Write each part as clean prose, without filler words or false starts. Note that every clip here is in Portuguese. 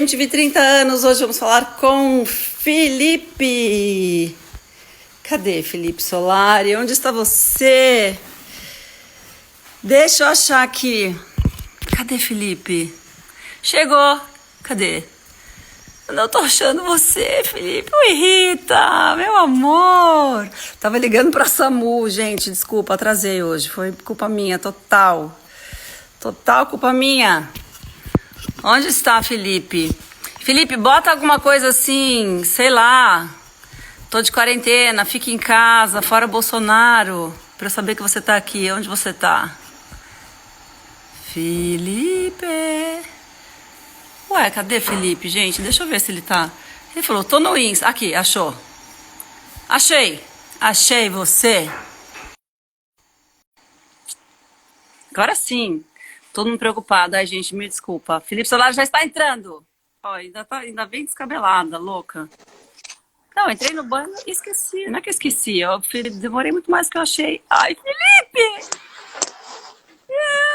MTV 30 anos. Hoje vamos falar com Felipe. Cadê Felipe Solari? Onde está você? Deixa eu achar aqui. Cadê Felipe? Chegou. Cadê? Eu não tô achando você, Felipe. Oi, Rita, meu amor. Tava ligando pra SAMU, gente. Desculpa, atrasei hoje. Foi culpa minha, total. Total culpa minha. Onde está, Felipe? Felipe, bota alguma coisa assim, sei lá. Tô de quarentena, fica em casa, fora Bolsonaro. Pra eu saber que você tá aqui. Onde você tá? Felipe. Ué, cadê Felipe, gente? Deixa eu ver se ele tá... Ele falou, tô no Insta. Aqui, achou. Achei. Achei você. Agora sim. Todo mundo preocupado. Ai, gente, me desculpa. Felipe Solari já está entrando. Ó, ainda bem descabelada, louca. Não, entrei no banho e esqueci. Não é que eu esqueci. Eu demorei muito mais do que eu achei. Ai, Felipe!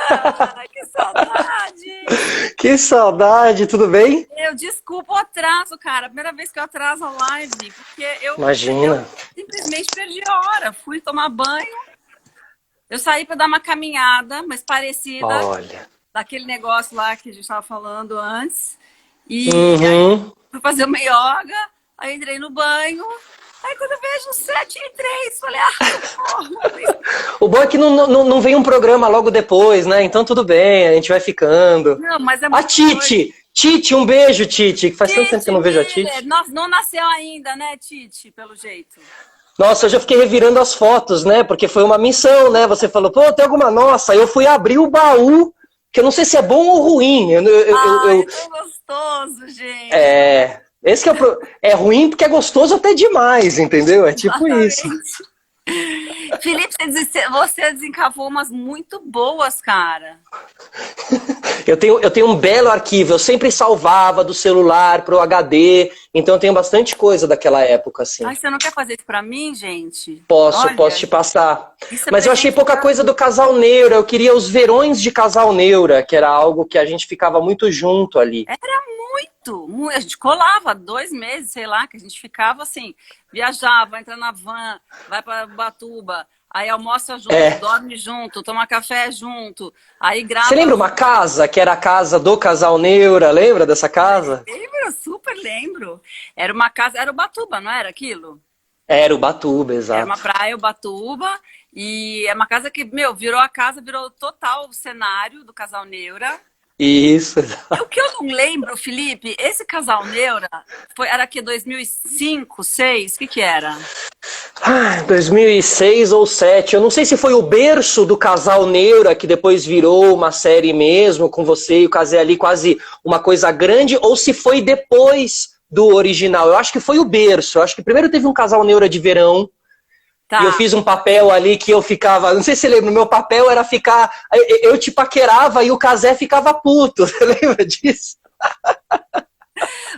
Ai, que saudade! Que saudade, tudo bem? Desculpa o atraso, cara. Primeira vez que eu atraso a live, porque Imagina. eu simplesmente perdi a hora. Fui tomar banho, eu saí para dar uma caminhada, mas parecida Olha. daquele negócio lá que a gente estava falando antes. E aí fui fazer uma yoga, aí entrei no banho. Aí quando eu vejo 7h03, falei, porra. O bom é que não vem um programa logo depois, né? Então tudo bem, a gente vai ficando. Não, mas é A muito Titi! Titi, um beijo, Titi. Que faz tanto tempo que eu não vejo a Titi. Não nasceu ainda, né, Titi, pelo jeito. Nossa, eu já fiquei revirando as fotos, né? Porque foi uma missão, né? Você falou, pô, tem alguma nossa. Eu fui abrir o baú, que eu não sei se é bom ou ruim. É tão gostoso, gente. Esse que é ruim porque é gostoso até demais, entendeu? É tipo isso. Felipe, você desencavou umas muito boas, cara. Eu tenho um belo arquivo, eu sempre salvava do celular pro HD, então eu tenho bastante coisa daquela época, assim. Ai, você não quer fazer isso pra mim, gente? Posso te passar. Mas eu achei pouca coisa do Casal Neura, eu queria os verões de Casal Neura, que era algo que a gente ficava muito junto ali. Era muito. A gente colava 2 meses, sei lá, que a gente ficava assim, viajava, entra na van, vai pra Ubatuba, aí almoça junto, dorme junto, toma café junto, aí grava... Você lembra uma casa, que era a casa do Casal Neura, lembra dessa casa? Lembro, super lembro. Era uma casa, era Ubatuba, não era aquilo? Era Ubatuba, exato. Era uma praia, Ubatuba, e é uma casa que, virou total o cenário do Casal Neura. Isso. O que eu não lembro, Felipe, esse Casal Neura era que 2005, 2006? O que era? 2006 ou 2007. Eu não sei se foi o berço do Casal Neura, que depois virou uma série mesmo, com você e o Casé ali, quase uma coisa grande, ou se foi depois do original. Eu acho que foi o berço. Eu acho que primeiro teve um Casal Neura de verão, e eu fiz um papel ali que eu ficava... Não sei se você lembra, o meu papel era ficar... Eu te paquerava e o Casé ficava puto. Você lembra disso?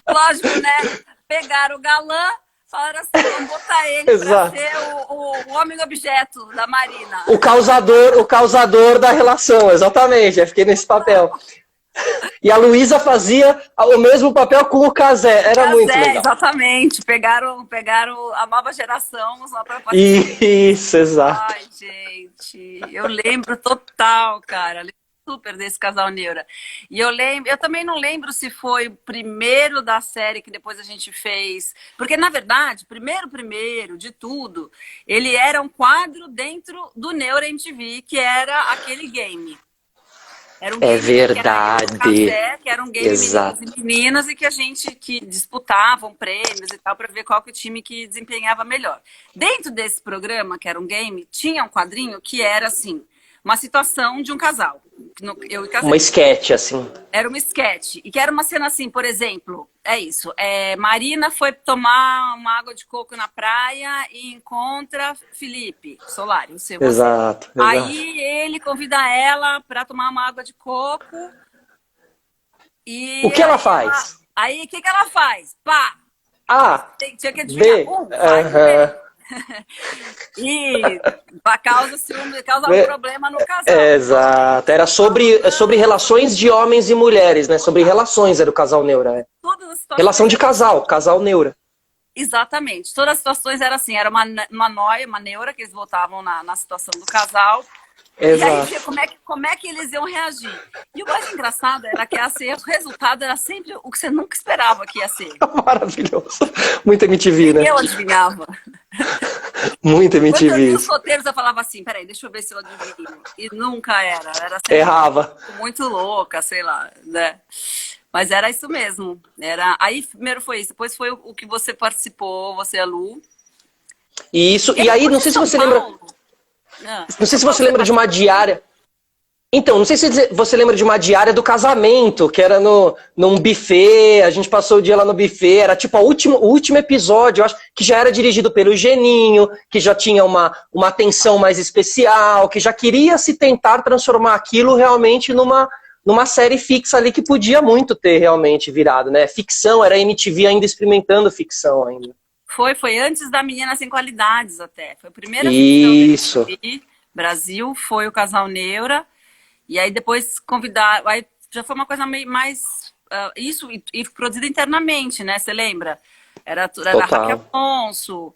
Lógico, né? Pegaram o galã, falaram assim, vamos botar ele pra ser o homem objeto da Marina. O causador da relação, exatamente. Eu fiquei nesse papel. E a Luísa fazia o mesmo papel com o Casé. Era muito legal. Exatamente. Pegaram a nova geração lá pra Isso, exato. Ai, gente. Eu lembro total, cara. Eu lembro super desse Casal Neura. E eu também não lembro se foi o primeiro da série que depois a gente fez. Porque, na verdade, primeiro de tudo, ele era um quadro dentro do Neura MTV, que era aquele game. Era um game verdade. Que era um game meninos e meninas e que a gente disputavam prêmios e tal para ver qual que o time que desempenhava melhor. Dentro desse programa, que era um game, tinha um quadrinho que era assim, uma situação de um casal. Eu e Casé. Uma sketch, assim. Era uma sketch. E que era uma cena assim, por exemplo, Marina foi tomar uma água de coco na praia e encontra Felipe Solari, o seu. Exato. Aí ele convida ela para tomar uma água de coco. E o que ela faz? Aí o que ela faz? Pá! Tinha que adivinhar. E causa um problema no casal. Exato. Era sobre relações de homens e mulheres, né? Sobre relações era o Casal Neura. as situações... Relação de casal neura. Exatamente. Todas as situações eram assim, era uma noia, uma neura, que eles votavam na situação do casal. Exato. E aí via como é que eles iam reagir. E o mais engraçado era que assim, o resultado era sempre o que você nunca esperava que ia ser. Maravilhoso. Muito MTV, né? Eu adivinhava. Muito Quando eu li MTV. os roteiros, eu falava assim, peraí, deixa eu ver se eu adivinho. E nunca era. Era sempre Errava. muito louca, sei lá, né? Mas era isso mesmo. Aí primeiro foi isso, depois foi o que você participou, você e a Lu. Isso, e aí, não sei se você lembra. Não sei se você lembra de uma diária. Então, não sei se você lembra de uma diária do casamento, que era num buffet, a gente passou o dia lá no buffet, era tipo o último episódio, eu acho, que já era dirigido pelo Geninho, que já tinha uma atenção mais especial, que já queria se tentar transformar aquilo realmente numa série fixa ali que podia muito ter realmente virado, né? Ficção, era a MTV ainda experimentando ficção ainda. Foi antes da Menina Sem Qualidades até. Foi a primeira Isso. ficção da MTV Brasil, foi o Casal Neura. E aí depois convidar, aí já foi uma coisa meio mais isso e produzida internamente, né? Você lembra? Era a Raquel Afonso,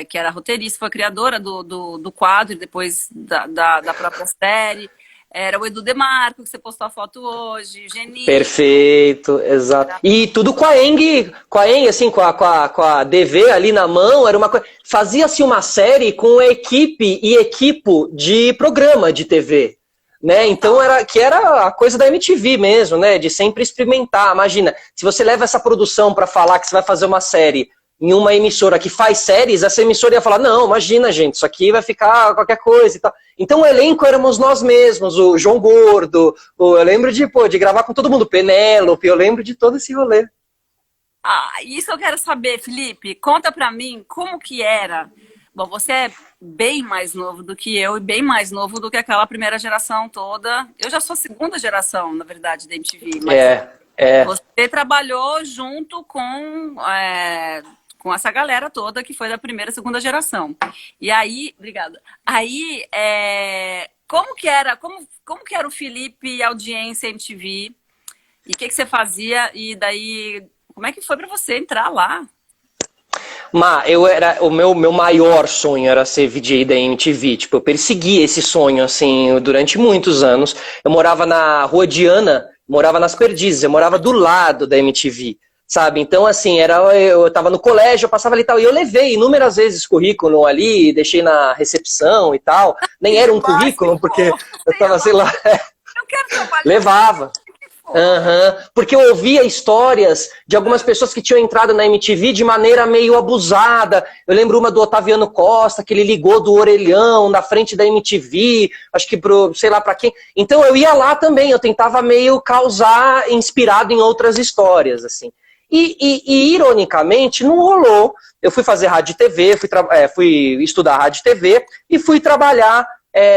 que era roteirista, foi criadora do quadro e depois da própria série. Era o Edu Demarco, que você postou a foto hoje, Geninho. Perfeito, exato. E tudo com a Eng, assim, com a DV ali na mão, era uma coisa. Fazia-se uma série com equipe e equipo de programa de TV. Né? Então era a coisa da MTV mesmo, né? De sempre experimentar. Imagina, se você leva essa produção para falar que você vai fazer uma série em uma emissora que faz séries, essa emissora ia falar, não, imagina, gente, isso aqui vai ficar qualquer coisa e tal. Então o elenco éramos nós mesmos, o João Gordo, eu lembro de gravar com todo mundo, Penélope, eu lembro de todo esse rolê. Isso eu quero saber, Felipe, conta pra mim como que era. Bom, você é bem mais novo do que eu e bem mais novo do que aquela primeira geração toda. Eu já sou a segunda geração, na verdade, da MTV. Mas você trabalhou junto com essa galera toda que foi da primeira e segunda geração. E aí, obrigada. Aí, como que era o Felipe e a audiência MTV? E o que você fazia? E daí, como é que foi para você entrar lá? O meu maior sonho era ser VJ da MTV. Tipo, eu persegui esse sonho, assim, durante muitos anos. Eu morava na Rua Diana, morava nas Perdizes, eu morava do lado da MTV, sabe? Então, assim, eu tava no colégio, eu passava ali e tal, e eu levei inúmeras vezes currículo ali, deixei na recepção e tal. Nem era um currículo, porque eu tava, sei lá... Eu quero trabalhar. Levava. Porque eu ouvia histórias de algumas pessoas que tinham entrado na MTV de maneira meio abusada. Eu lembro uma do Otaviano Costa, que ele ligou do orelhão na frente da MTV, acho que sei lá pra quem. Então eu ia lá também, eu tentava meio causar, inspirado em outras histórias, assim. E ironicamente, não rolou. Eu fui fazer rádio e TV, fui estudar rádio e TV e fui trabalhar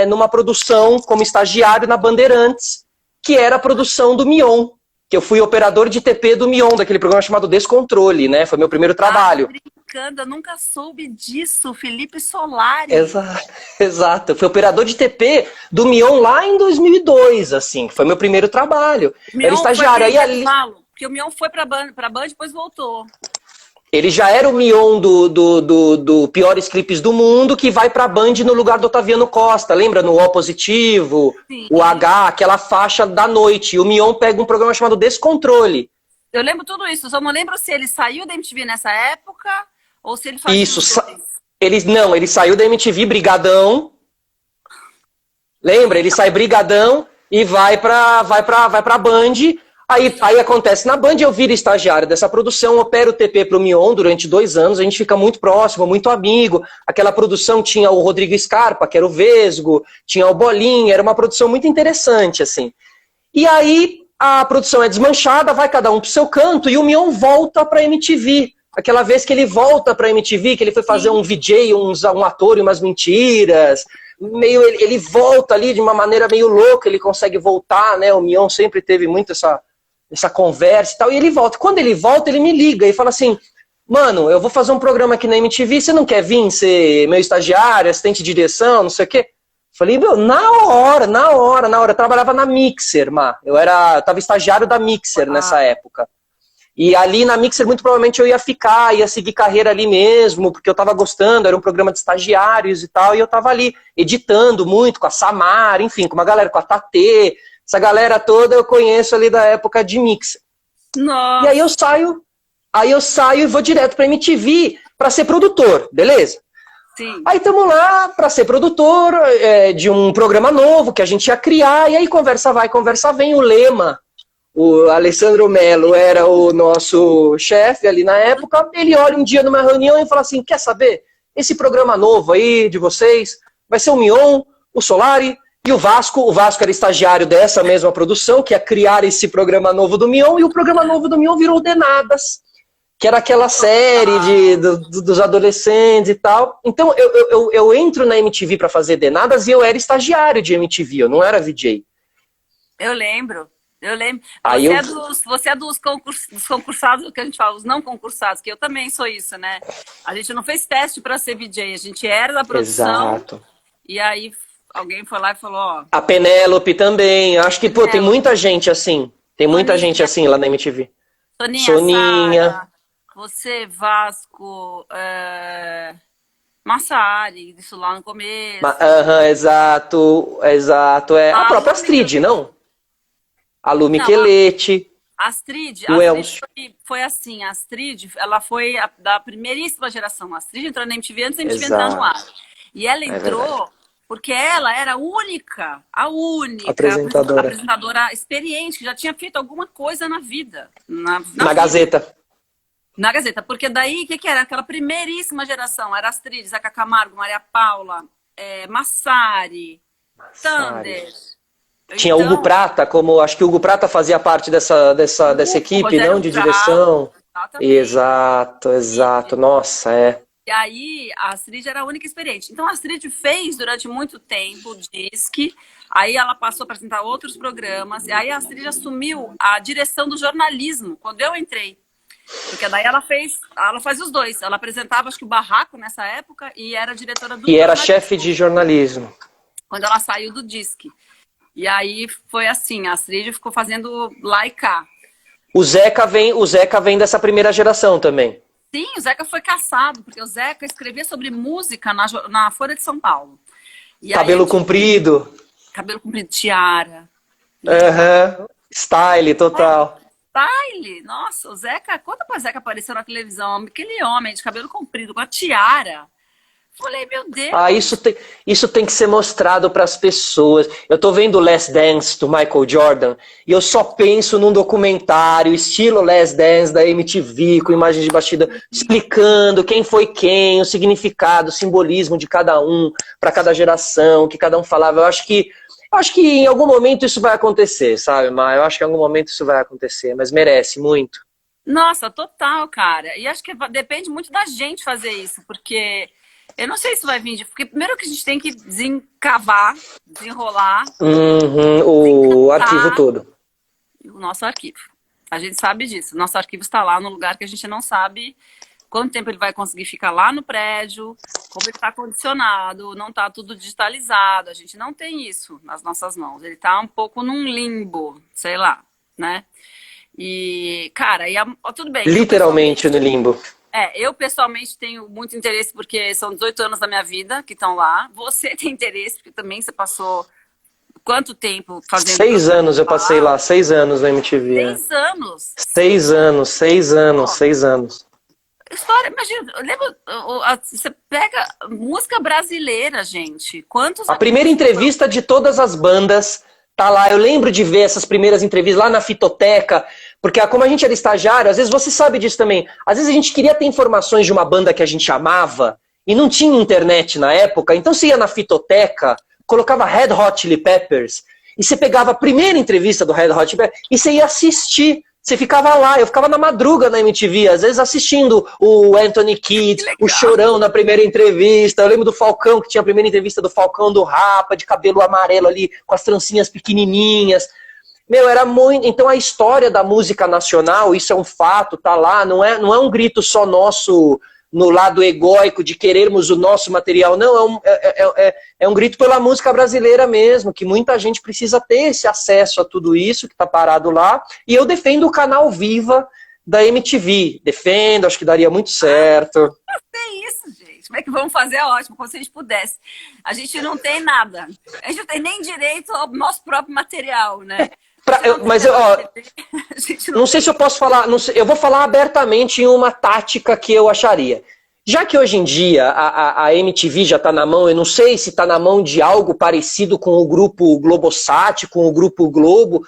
numa produção como estagiário na Bandeirantes, que era a produção do Mion, que eu fui operador de TP do Mion, daquele programa chamado Descontrole, né? Foi meu primeiro trabalho. Brincando, eu nunca soube disso, Felipe Solari. Exato, eu fui operador de TP do Mion lá em 2002, assim, foi meu primeiro trabalho. Era estagiário. Aí ali... Porque o Mion foi pra Band e depois voltou. Ele já era o Mion do Piores Clipes do Mundo, que vai pra Band no lugar do Otaviano Costa. Lembra? No O Positivo, sim. O H, aquela faixa da noite. E o Mion pega um programa chamado Descontrole. Eu lembro tudo isso. Só não lembro se ele saiu da MTV nessa época ou se ele fazia... Isso. Ele saiu da MTV Brigadão. Lembra? Ele sai Brigadão e vai pra Band... Aí acontece, na Band eu viro estagiário dessa produção, opero o TP pro Mion durante 2 anos, a gente fica muito próximo, muito amigo. Aquela produção tinha o Rodrigo Scarpa, que era o Vesgo, tinha o Bolinha, era uma produção muito interessante, assim. E aí a produção é desmanchada, vai cada um pro seu canto, e o Mion volta pra MTV. Aquela vez que ele volta pra MTV, que ele foi fazer um VJ, um ator e umas mentiras... Ele volta ali de uma maneira meio louca, ele consegue voltar, né? O Mion sempre teve muito essa conversa e tal, e ele volta. Quando ele volta, ele me liga e fala assim, mano, eu vou fazer um programa aqui na MTV, você não quer vir ser meu estagiário, assistente de direção, não sei o quê? Falei, meu, na hora, eu trabalhava na Mixer, eu tava estagiário da Mixer nessa época. E ali na Mixer, muito provavelmente eu ia ficar, ia seguir carreira ali mesmo, porque eu tava gostando, era um programa de estagiários e tal, e eu tava ali editando muito com a Samara, enfim, com uma galera, com a Tatê, essa galera toda eu conheço ali da época de Mixer. Nossa. E aí eu saio e vou direto pra MTV pra ser produtor, beleza? Sim. Aí estamos lá para ser produtor de um programa novo que a gente ia criar, e aí conversa vai, conversa vem, o Lema, o Alessandro Mello era o nosso chefe ali na época, ele olha um dia numa reunião e fala assim, quer saber? Esse programa novo aí de vocês vai ser o Mion, o Solari e o Vasco era estagiário dessa mesma produção, que ia criar esse programa novo do Mion, e o programa novo do Mion virou Denadas, que era aquela série dos adolescentes e tal. Então eu entro na MTV para fazer Denadas e eu era estagiário de MTV, eu não era VJ. Eu lembro. Aí Você é dos concursados, que a gente fala, os não concursados, que eu também sou isso, né? A gente não fez teste para ser VJ, a gente era da produção. Exato. E aí alguém foi lá e falou, ó... A Penélope também, acho que, pô, tem muita gente assim. Tem muita gente assim lá na MTV. Soninha. Sara, você, Vasco, Massari, isso lá no começo. Exato. A própria Astrid, não? A Lu Micheletti. A Astrid foi assim, a Astrid, ela foi da primeiríssima geração. A Astrid entrou na MTV antes da MTV entrar no ar. E ela entrou porque ela era a única apresentadora experiente, que já tinha feito alguma coisa na vida. Na Gazeta. Na Gazeta, porque daí, o que era? Aquela primeiríssima geração, era Astrid, Zeca Camargo, Maria Paula, Massari, Thunder. Tinha Hugo Prata, como acho que o Hugo Prata fazia parte dessa equipe, não? De direção. Exato. Nossa, E aí, a Astrid era a única experiente. Então, a Astrid fez durante muito tempo o Disque, aí ela passou a apresentar outros programas, e aí a Astrid assumiu a direção do jornalismo, quando eu entrei. Porque daí ela faz os dois. Ela apresentava, acho que o Barraco nessa época, e era diretora do... E era chefe de jornalismo. Quando ela saiu do Disque. E aí foi assim, a Astrid ficou fazendo lá e cá. O Zeca vem dessa primeira geração também. Sim, o Zeca foi caçado, porque o Zeca escrevia sobre música na Folha de São Paulo. E cabelo comprido. Cabelo comprido, tiara. Style, total. Style, nossa, o Zeca, quando o Zeca apareceu na televisão, aquele homem de cabelo comprido com a tiara, falei, meu Deus. Isso tem que ser mostrado para as pessoas. Eu tô vendo o Last Dance do Michael Jordan e eu só penso num documentário estilo Last Dance da MTV, com imagens de bastidor, explicando quem foi quem, o significado, o simbolismo de cada um, para cada geração, o que cada um falava. Eu acho que em algum momento isso vai acontecer, sabe, Mar? Eu acho que em algum momento isso vai acontecer, mas merece muito. Nossa, total, cara. E acho que depende muito da gente fazer isso, porque... Eu não sei se vai vir, porque primeiro que a gente tem que desencavar, desenrolar. O arquivo todo. O nosso arquivo. A gente sabe disso. Nosso arquivo está lá no lugar que a gente não sabe quanto tempo ele vai conseguir ficar lá no prédio, como ele está condicionado, não está tudo digitalizado. A gente não tem isso nas nossas mãos. Ele está um pouco num limbo, sei lá, né? E, cara, tudo bem. Literalmente no limbo. Eu pessoalmente tenho muito interesse porque são 18 anos da minha vida que estão lá. Você tem interesse porque também você passou quanto tempo fazendo... 6 anos eu passei lá, 6 anos na MTV. 6 anos? 6 anos. História, imagina, lembra, você pega música brasileira, gente. A primeira entrevista de todas as bandas tá lá. Eu lembro de ver essas primeiras entrevistas lá na Fitoteca. Porque como a gente era estagiário, às vezes você sabe disso também. Às vezes a gente queria ter informações de uma banda que a gente amava e não tinha internet na época. Então você ia na Fitoteca, colocava Red Hot Chili Peppers e você pegava a primeira entrevista do Red Hot Chili Peppers e você ia assistir. Você ficava lá, eu ficava na madruga na MTV, às vezes assistindo o Anthony Kidd, o Chorão na primeira entrevista. Eu lembro do Falcão, que tinha a primeira entrevista do Falcão do Rapa, de cabelo amarelo ali, com as trancinhas pequenininhas. Meu, era muito... Então a história da música nacional, isso é um fato, tá lá, não é um grito só nosso no lado egóico de querermos o nosso material, não, é um grito pela música brasileira mesmo, que muita gente precisa ter esse acesso a tudo isso que tá parado lá, e eu defendo o canal Viva da MTV. Defendo, acho que daria muito certo. É isso, gente. Como é que vamos fazer? É ótimo, como se a gente pudesse. A gente não tem nada. A gente não tem nem direito ao nosso próprio material, né? Não sei se eu posso falar, eu vou falar abertamente em uma tática que eu acharia. Já que hoje em dia a MTV já está na mão, eu não sei se está na mão de algo parecido com o grupo Globosat, com o grupo Globo,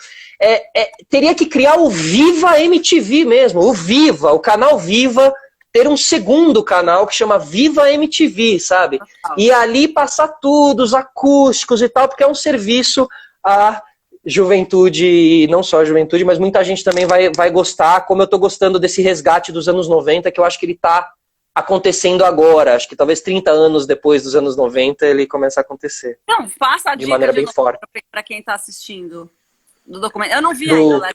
teria que criar o Viva MTV mesmo, o Viva, o canal Viva, ter um segundo canal que chama Viva MTV, sabe? E ali passar tudo, os acústicos e tal, porque é um serviço a juventude, não só a juventude, mas muita gente também vai gostar, como eu tô gostando desse resgate dos anos 90, que eu acho que ele tá acontecendo agora. Acho que talvez 30 anos depois dos anos 90 ele começa a acontecer. Não, faça a de maneira bem forte. Para quem tá assistindo do documento. Eu não vi ainda.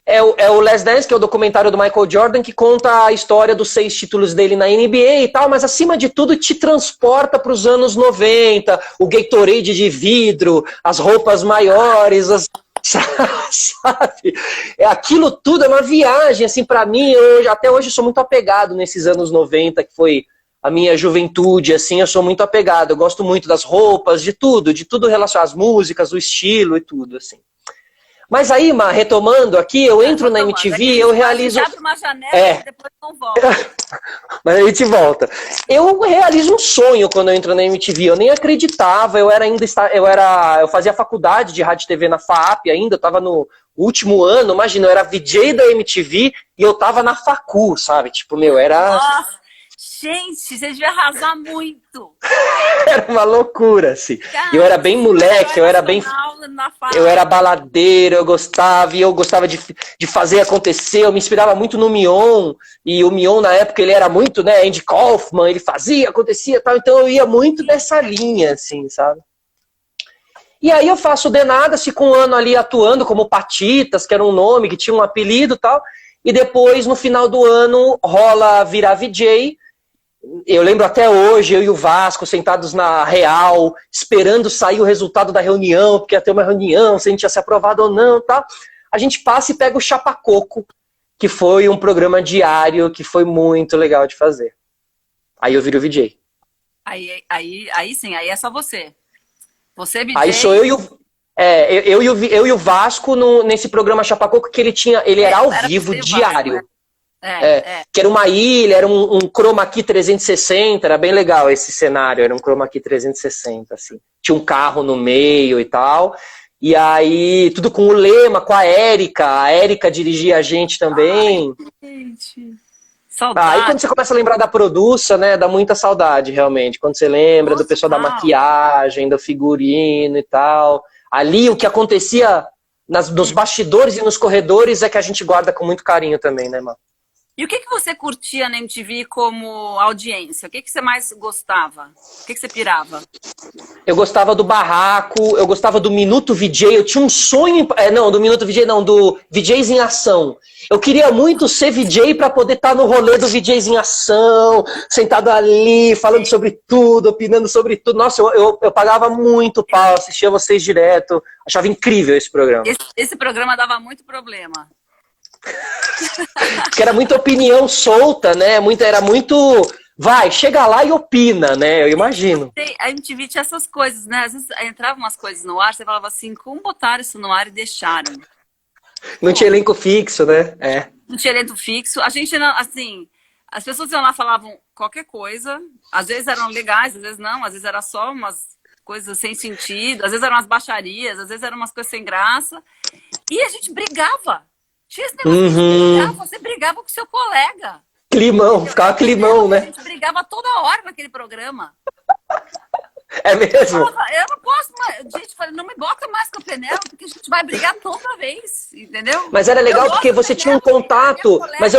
É o Last Dance, que é o documentário do Michael Jordan, que conta a história dos 6 títulos dele na NBA e tal, mas acima de tudo te transporta para os anos 90, o Gatorade de vidro, as roupas maiores, sabe? Aquilo tudo é uma viagem, assim, para mim, até hoje eu sou muito apegado nesses anos 90, que foi a minha juventude, assim, eu sou muito apegado, eu gosto muito das roupas, de tudo relacionado às músicas, o estilo e tudo, assim. Mas aí, retomando aqui, eu entro na MTV e eu realizo... A gente abre uma janela e depois não volta. Mas a gente volta. Eu realizo um sonho quando eu entro na MTV. Eu nem acreditava, eu fazia faculdade de rádio e TV na FAAP ainda, eu estava no último ano, imagina, eu era VJ da MTV e eu tava na facu, sabe? Tipo, era... Nossa, gente, você devia arrasar muito. Era uma loucura, assim. Cara, eu era bem moleque, eu era baladeiro, eu gostava de fazer acontecer, eu me inspirava muito no Mion, e o Mion na época ele era muito, né, Andy Kaufman, ele fazia, acontecia e tal, então eu ia muito dessa linha, assim, sabe? E aí eu faço o Denadas, fico um ano ali atuando como Patitas, que era um nome, que tinha um apelido e tal, e depois no final do ano rola virar VJ. Eu lembro até hoje, eu e o Vasco sentados na Real, esperando sair o resultado da reunião, porque ia ter uma reunião, se a gente ia ser aprovado ou não, tá? A gente passa e pega o Chapa Coco, que foi um programa diário que foi muito legal de fazer. Aí eu viro o VJ. Aí sim, aí é só você. Você, VJ... Aí sou eu e o Vasco nesse programa Chapa Coco, que ele era ao vivo, diário. Vasco, né? Que era uma ilha, era um chroma key 360, era bem legal esse cenário, era um chroma key 360, assim. Tinha um carro no meio e tal, e aí tudo com o Lema, com a Érica dirigia a gente também. Ai, gente, saudade. Aí quando você começa a lembrar da produção, né, dá muita saudade, realmente, quando você lembra do pessoal da maquiagem, do figurino e tal. Ali o que acontecia nos bastidores e nos corredores é que a gente guarda com muito carinho também, né, mano? E o que você curtia na MTV como audiência? O que você mais gostava? O que você pirava? Eu gostava do Barraco, eu gostava do Minuto VJ, eu tinha um sonho... Não, do Minuto VJ não, do VJs em Ação. Eu queria muito ser VJ para poder estar no rolê do VJs em Ação, sentado ali, falando sobre tudo, opinando sobre tudo. Nossa, eu pagava muito pau, assistia vocês direto, achava incrível esse programa. Esse programa dava muito problema. Porque era muita opinião solta, né? Era muito... Vai, chega lá e opina, né? Eu imagino. A MTV tinha essas coisas, né? Às vezes entravam umas coisas no ar, você falava assim, como botaram isso no ar e deixaram? Não tinha elenco fixo, né? Não tinha elenco fixo. A gente não, assim... As pessoas iam lá falavam qualquer coisa. Às vezes eram legais, às vezes não. Às vezes era só umas coisas sem sentido. Às vezes eram umas baixarias, às vezes eram umas coisas sem graça. E a gente brigava. Tinha esse negócio de brigar, você brigava com seu colega. Climão, ficava climão, né? A gente brigava toda hora naquele programa. É mesmo? Eu não posso mais. Gente, não me bota mais com a Penela, porque a gente vai brigar toda vez, entendeu? Mas era legal porque você tinha um contato, mas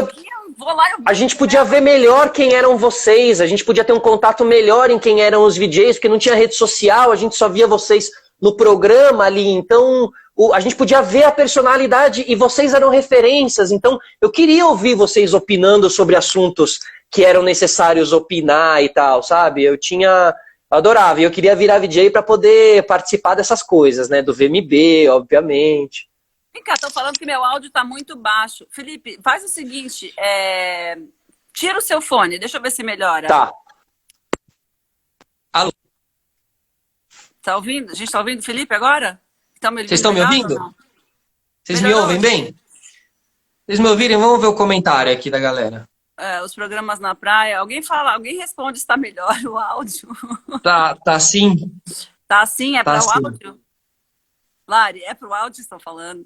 a gente podia ver melhor quem eram vocês, a gente podia ter um contato melhor em quem eram os VJs, porque não tinha rede social, a gente só via vocês no programa ali, então... A gente podia ver a personalidade e vocês eram referências, então eu queria ouvir vocês opinando sobre assuntos que eram necessários opinar e tal, sabe? Eu adorava, e eu queria virar VJ para poder participar dessas coisas, né? Do VMB, obviamente. Vem cá, estão falando que meu áudio tá muito baixo. Felipe, faz o seguinte, tira o seu fone, deixa eu ver se melhora. Tá. Alô? Tá ouvindo? A gente tá ouvindo o Felipe agora? Vocês estão me ouvindo? Vocês me Melhorou? ouvem bem? Vocês me ouvirem? Vamos ver o comentário aqui da galera. Os programas na praia. Alguém responde se tá melhor o áudio. Tá sim. Tá assim? É Tá para o sim. áudio? Lari, é pro áudio que estão falando?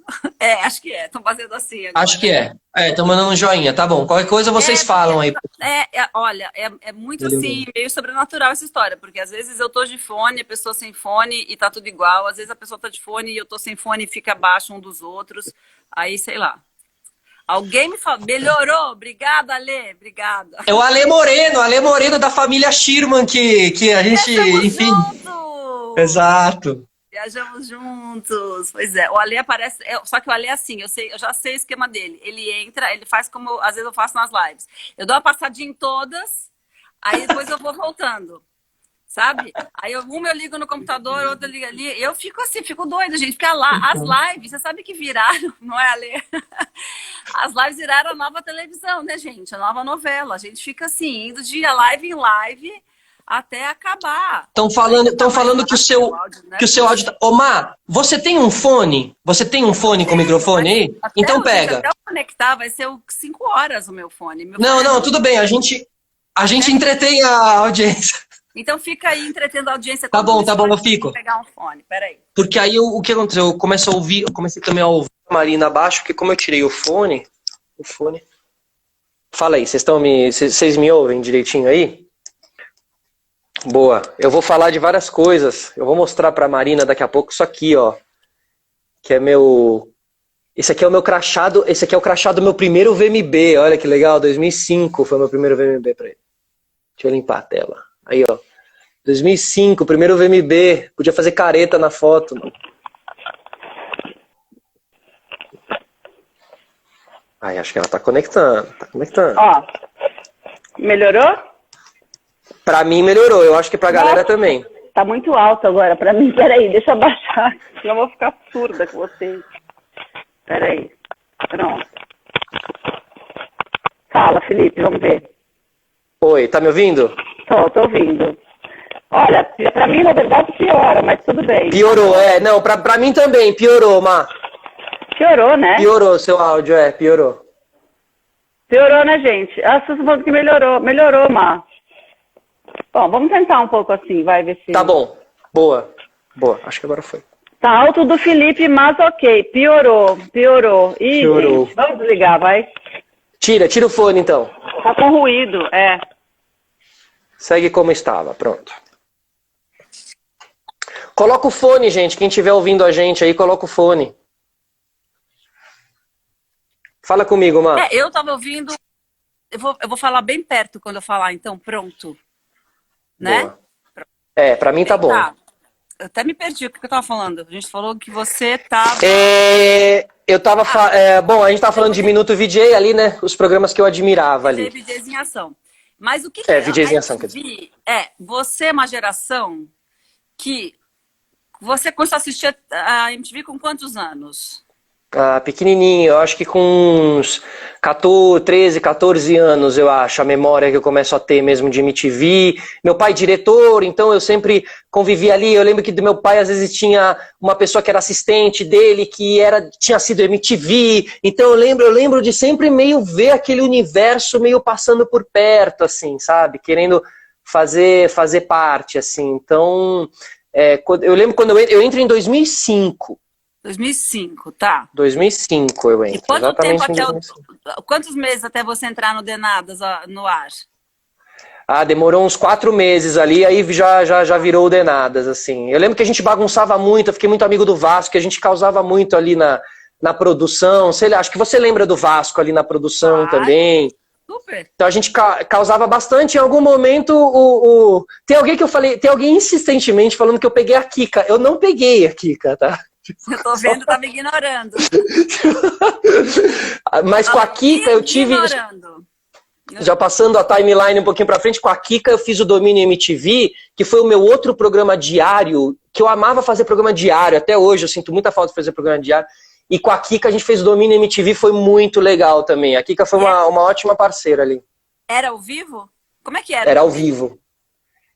Acho que é. Estão fazendo assim agora. Acho que é. Estão mandando um joinha, tá bom. Qualquer coisa vocês falam aí. Olha, é muito assim, meio sobrenatural essa história, porque às vezes eu tô de fone, a pessoa sem fone e tá tudo igual, às vezes a pessoa tá de fone e eu tô sem fone e fica abaixo um dos outros, aí sei lá. Alguém me fala, melhorou, obrigada, Ale, obrigada. É o Ale Moreno da família Schirman que a gente, enfim. Juntos! Exato. Viajamos juntos. Pois é, o Ale aparece. Só que o Ale é assim, eu já sei o esquema dele. Ele entra, ele faz como às vezes eu faço nas lives. Eu dou uma passadinha em todas, aí depois eu vou voltando. Sabe? Aí uma eu ligo no computador, outra liga ali. Eu fico assim, fico doida, gente. Porque as lives, você sabe que viraram, não é, Ale? As lives viraram a nova televisão, né, gente? A nova novela. A gente fica assim, indo de live em live até acabar. Estão falando que o seu áudio tá... Ô, Má, você tem um fone? Você tem um fone com microfone aí? Então pega. Até eu conectar, vai ser 5 horas o meu fone. Não, tudo bem. A gente entretém a audiência. Então fica aí entretendo a audiência. Tá bom, eu fico. Vou pegar um fone, peraí. Porque aí o que aconteceu? Eu comecei também a ouvir a Marina abaixo, porque como eu tirei o fone... Fala aí, vocês me ouvem direitinho aí? Boa. Eu vou falar de várias coisas. Eu vou mostrar pra Marina daqui a pouco isso aqui, ó. Que é meu... Esse aqui é o meu crachado. Esse aqui é o crachado do meu primeiro VMB. Olha que legal. 2005 foi o meu primeiro VMB pra ele. Deixa eu limpar a tela. Aí, ó. 2005, primeiro VMB. Podia fazer careta na foto, mano. Ai, acho que ela tá conectando. Ó. Melhorou? Pra mim melhorou, eu acho que pra galera também. Tá muito alto agora pra mim. Peraí, deixa eu abaixar. Senão eu vou ficar surda com vocês. Peraí. Pronto. Fala, Felipe, vamos ver. Oi, tá me ouvindo? Tô ouvindo. Olha, pra mim, na verdade, piora, mas tudo bem. Piorou, não, pra mim também, piorou, Má. Piorou, né? Piorou seu áudio, piorou. Piorou, né, gente? Vocês estão falando que melhorou. Melhorou, Má. Bom, vamos tentar um pouco assim, vai ver se... Tá bom, boa, acho que agora foi. Tá alto do Felipe, mas ok, piorou. Ih, piorou. Gente, vamos desligar, vai. Tira o fone então. Tá com ruído, Segue como estava, pronto. Coloca o fone, gente, quem estiver ouvindo a gente aí, coloca o fone. Fala comigo, Má. Eu tava ouvindo, eu vou falar bem perto quando eu falar, então, pronto. Né? Boa. Pra mim tá bom. Eu até me perdi o que eu tava falando. A gente falou que você tava... Eu tava... bom, a gente tava falando de Minuto VJ ali, né? Os programas que eu admirava ali. VJs em ação. Mas o que VJs em ação, quer dizer. Você é uma geração que... Você começou a assistir a MTV com quantos anos? Pequenininho, eu acho que com uns 13, 14 anos, eu acho, a memória que eu começo a ter mesmo de MTV. Meu pai diretor, então eu sempre convivi ali. Eu lembro que do meu pai, às vezes, tinha uma pessoa que era assistente dele, que tinha sido MTV. Então eu lembro de sempre meio ver aquele universo meio passando por perto, assim, sabe? Querendo fazer parte, assim. Então, eu lembro quando eu entro em 2005. 2005, tá. 2005 eu entro. E quanto exatamente tempo quantos meses até você entrar no Denadas no ar? Demorou uns 4 meses ali, aí já virou o Denadas, assim. Eu lembro que a gente bagunçava muito, eu fiquei muito amigo do Vasco, que a gente causava muito ali na produção, sei lá, acho que você lembra do Vasco ali na produção também. Super. Então a gente causava bastante. Em algum momento, tem alguém que eu falei, tem alguém insistentemente falando que eu peguei a Kika. Eu não peguei a Kika, tá? Eu tô vendo, tá me ignorando. Mas com a Kika eu tive... Já passando a timeline um pouquinho pra frente, com a Kika eu fiz o Domínio MTV, que foi o meu outro programa diário, que eu amava fazer programa diário, até hoje eu sinto muita falta de fazer programa diário. E com a Kika a gente fez o Domínio MTV, foi muito legal também. A Kika foi uma ótima parceira ali. Era ao vivo? Como é que era? Era ao vivo.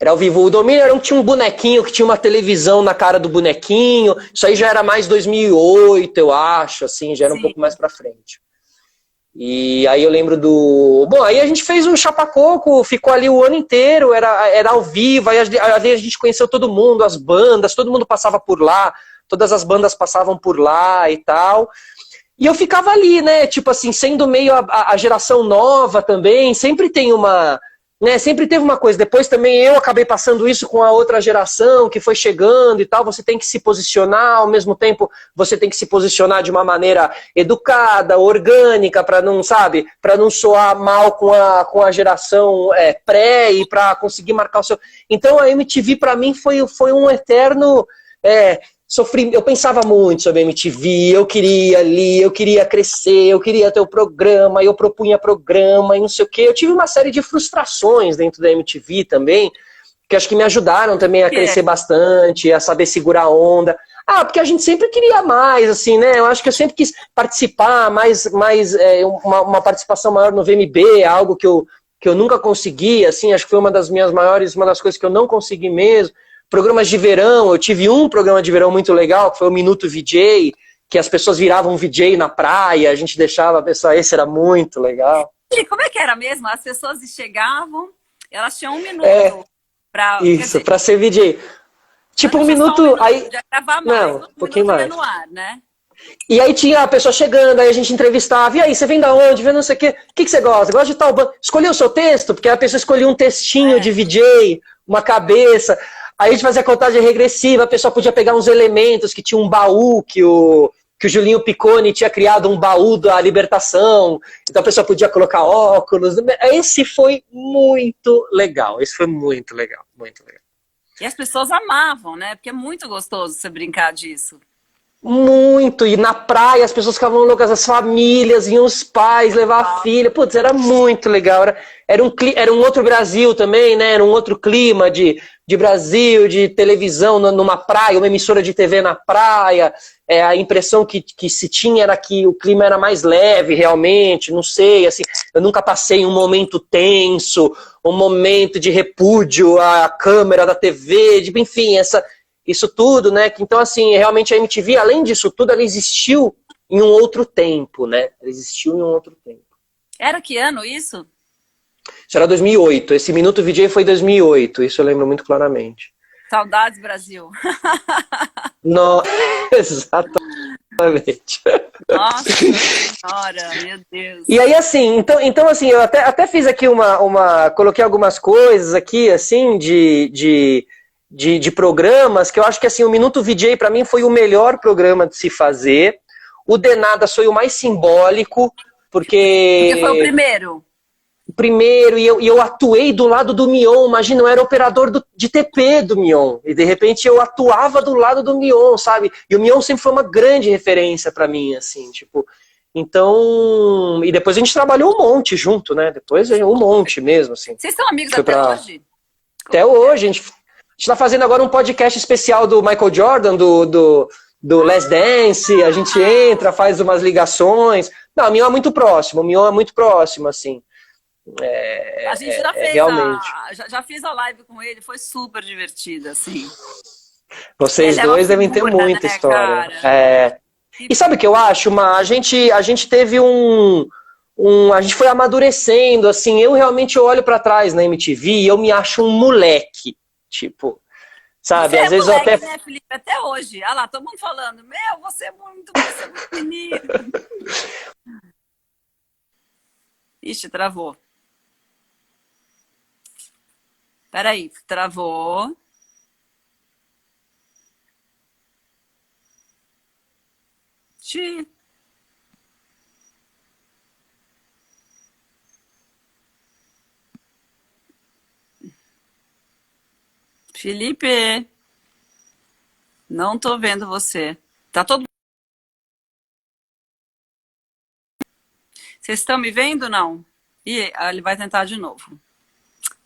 Era ao vivo. O Domínio tinha um bonequinho que tinha uma televisão na cara do bonequinho. Isso aí já era mais 2008, eu acho, assim, já era um pouco mais pra frente. E aí eu lembro do... Bom, aí a gente fez o Chapacoco, ficou ali o ano inteiro, era ao vivo, aí a gente conheceu todo mundo, as bandas, todo mundo passava por lá, todas as bandas passavam por lá e tal. E eu ficava ali, né, tipo assim, sendo meio a geração nova também, sempre tem uma... Né, sempre teve uma coisa, depois também eu acabei passando isso com a outra geração que foi chegando e tal, você tem que se posicionar, ao mesmo tempo você tem que se posicionar de uma maneira educada, orgânica, para não, sabe, para não soar mal com a geração pré e para conseguir marcar o seu... Então a MTV para mim foi um eterno... eu pensava muito sobre a MTV, eu queria ali, eu queria crescer, eu queria ter o programa, eu propunha programa e não sei o quê. Eu tive uma série de frustrações dentro da MTV também, que acho que me ajudaram também a crescer bastante, a saber segurar a onda. Porque a gente sempre queria mais, assim, né? Eu acho que eu sempre quis participar, uma participação maior no VMB, algo que eu nunca consegui, assim, acho que foi uma das coisas que eu não consegui mesmo. Programas de verão, eu tive um programa de verão muito legal, que foi o Minuto VJ, que as pessoas viravam VJ na praia, a gente deixava a pessoa, esse era muito legal. E como é que era mesmo? As pessoas chegavam, elas tinham um minuto para... Isso, para ser VJ. Tipo um minuto, aí... Podia gravar mais, não, um pouquinho mais. No ar, né? E aí tinha a pessoa chegando, aí a gente entrevistava, e aí, você vem da onde? Vem não sei o quê, o que você gosta? Gosta de tal banda? Escolheu o seu texto? Porque a pessoa escolhia um textinho de VJ, uma cabeça... Aí a gente fazia contagem regressiva, a pessoa podia pegar uns elementos, que tinha um baú, que o Julinho Piccone tinha criado um baú da libertação, então a pessoa podia colocar óculos. Esse foi muito legal, muito legal. E as pessoas amavam, né? Porque é muito gostoso você brincar disso. Muito, e na praia as pessoas ficavam loucas, as famílias, iam os pais levar a filha, putz, era muito legal, era um outro Brasil também, né, era um outro clima de Brasil, de televisão numa praia, uma emissora de TV na praia, a impressão que se tinha era que o clima era mais leve realmente, não sei, assim, eu nunca passei um momento tenso, um momento de repúdio à câmera da TV, enfim, isso tudo, né? Então, assim, realmente a MTV, além disso tudo, ela existiu em um outro tempo, né? Ela existiu em um outro tempo. Era que ano isso? Isso era 2008. Esse Minuto VJ foi 2008. Isso eu lembro muito claramente. Saudades, Brasil. Exatamente. Nossa senhora, meu Deus. E aí, assim, então assim, eu até fiz aqui coloquei algumas coisas aqui, assim, de programas, que eu acho que assim, o Minuto VJ para mim foi o melhor programa de se fazer. O De Nada foi o mais simbólico, porque foi o primeiro. O primeiro, e eu atuei do lado do Mion, imagina, eu era operador de TP do Mion, e de repente eu atuava do lado do Mion, sabe? E o Mion sempre foi uma grande referência para mim, assim, tipo... Então... E depois a gente trabalhou um monte junto, né? Depois um monte mesmo, assim. Vocês são amigos até hoje? Até hoje, a gente tá fazendo agora um podcast especial do Michael Jordan, do Last Dance, a gente entra, faz umas ligações. Não, o Mion é muito próximo, assim. A gente já fez realmente. já fiz a live com ele, foi super divertida, assim. Vocês dois devem ter muita história. E sabe o que eu acho, Ma? A gente teve a gente foi amadurecendo, assim, eu realmente olho pra trás na MTV e eu me acho um moleque, tipo, sabe? Você Às vezes moleque, eu até... né, Felipe? Até hoje. Olha lá, todo mundo falando, você é muito menino. Ixi, travou. Peraí, travou. Felipe, não tô vendo você. Tá todo... Vocês estão me vendo, não? Ih, ele vai tentar de novo.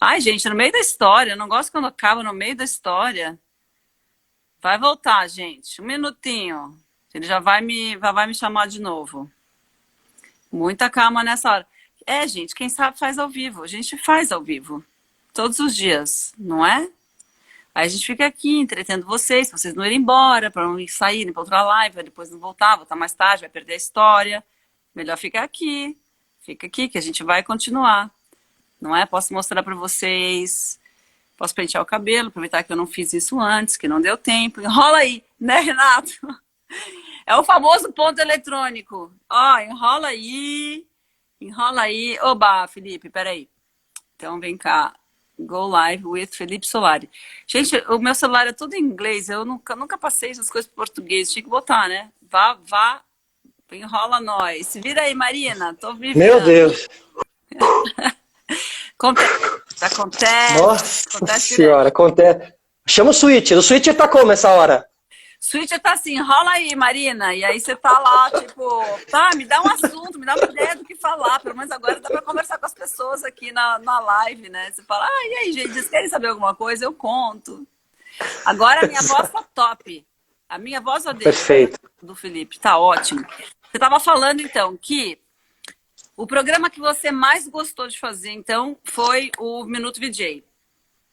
Ai, gente, no meio da história. Eu não gosto quando acaba no meio da história. Vai voltar, gente. Um minutinho. Ele já vai me chamar de novo. Muita calma nessa hora. Gente, quem sabe faz ao vivo. A gente faz ao vivo. Todos os dias, não é? Aí a gente fica aqui entretendo vocês, pra vocês não irem embora, para não saírem para outra live, depois não voltar mais tarde, vai perder a história. Melhor ficar aqui. Fica aqui que a gente vai continuar. Não é? Posso mostrar para vocês. Posso pentear o cabelo, aproveitar que eu não fiz isso antes, que não deu tempo. Enrola aí, né, Renato? É o famoso ponto eletrônico. Ó, enrola aí. Enrola aí. Oba, Felipe, peraí. Então vem cá. Go live with Felipe Solari. Gente, o meu celular é tudo em inglês. Eu nunca passei essas coisas para português. Tinha que botar, né? Vá. Enrola nós. Se vira aí, Marina. Tô vivendo. Meu Deus. Acontece. Nossa senhora, acontece. Chama o Switch. O Switch tá como essa hora? Switch tá assim, enrola aí, Marina. E aí você tá lá, tipo, me dá um assunto, me dá uma ideia do que falar. Pelo menos agora dá pra conversar com as pessoas aqui na live, né? Você fala, e aí, gente, vocês querem saber alguma coisa? Eu conto. Agora a minha voz tá top. A minha voz Perfeito. Do Felipe, tá ótimo. Você tava falando, então, que o programa que você mais gostou de fazer, então, foi o Minuto VJ.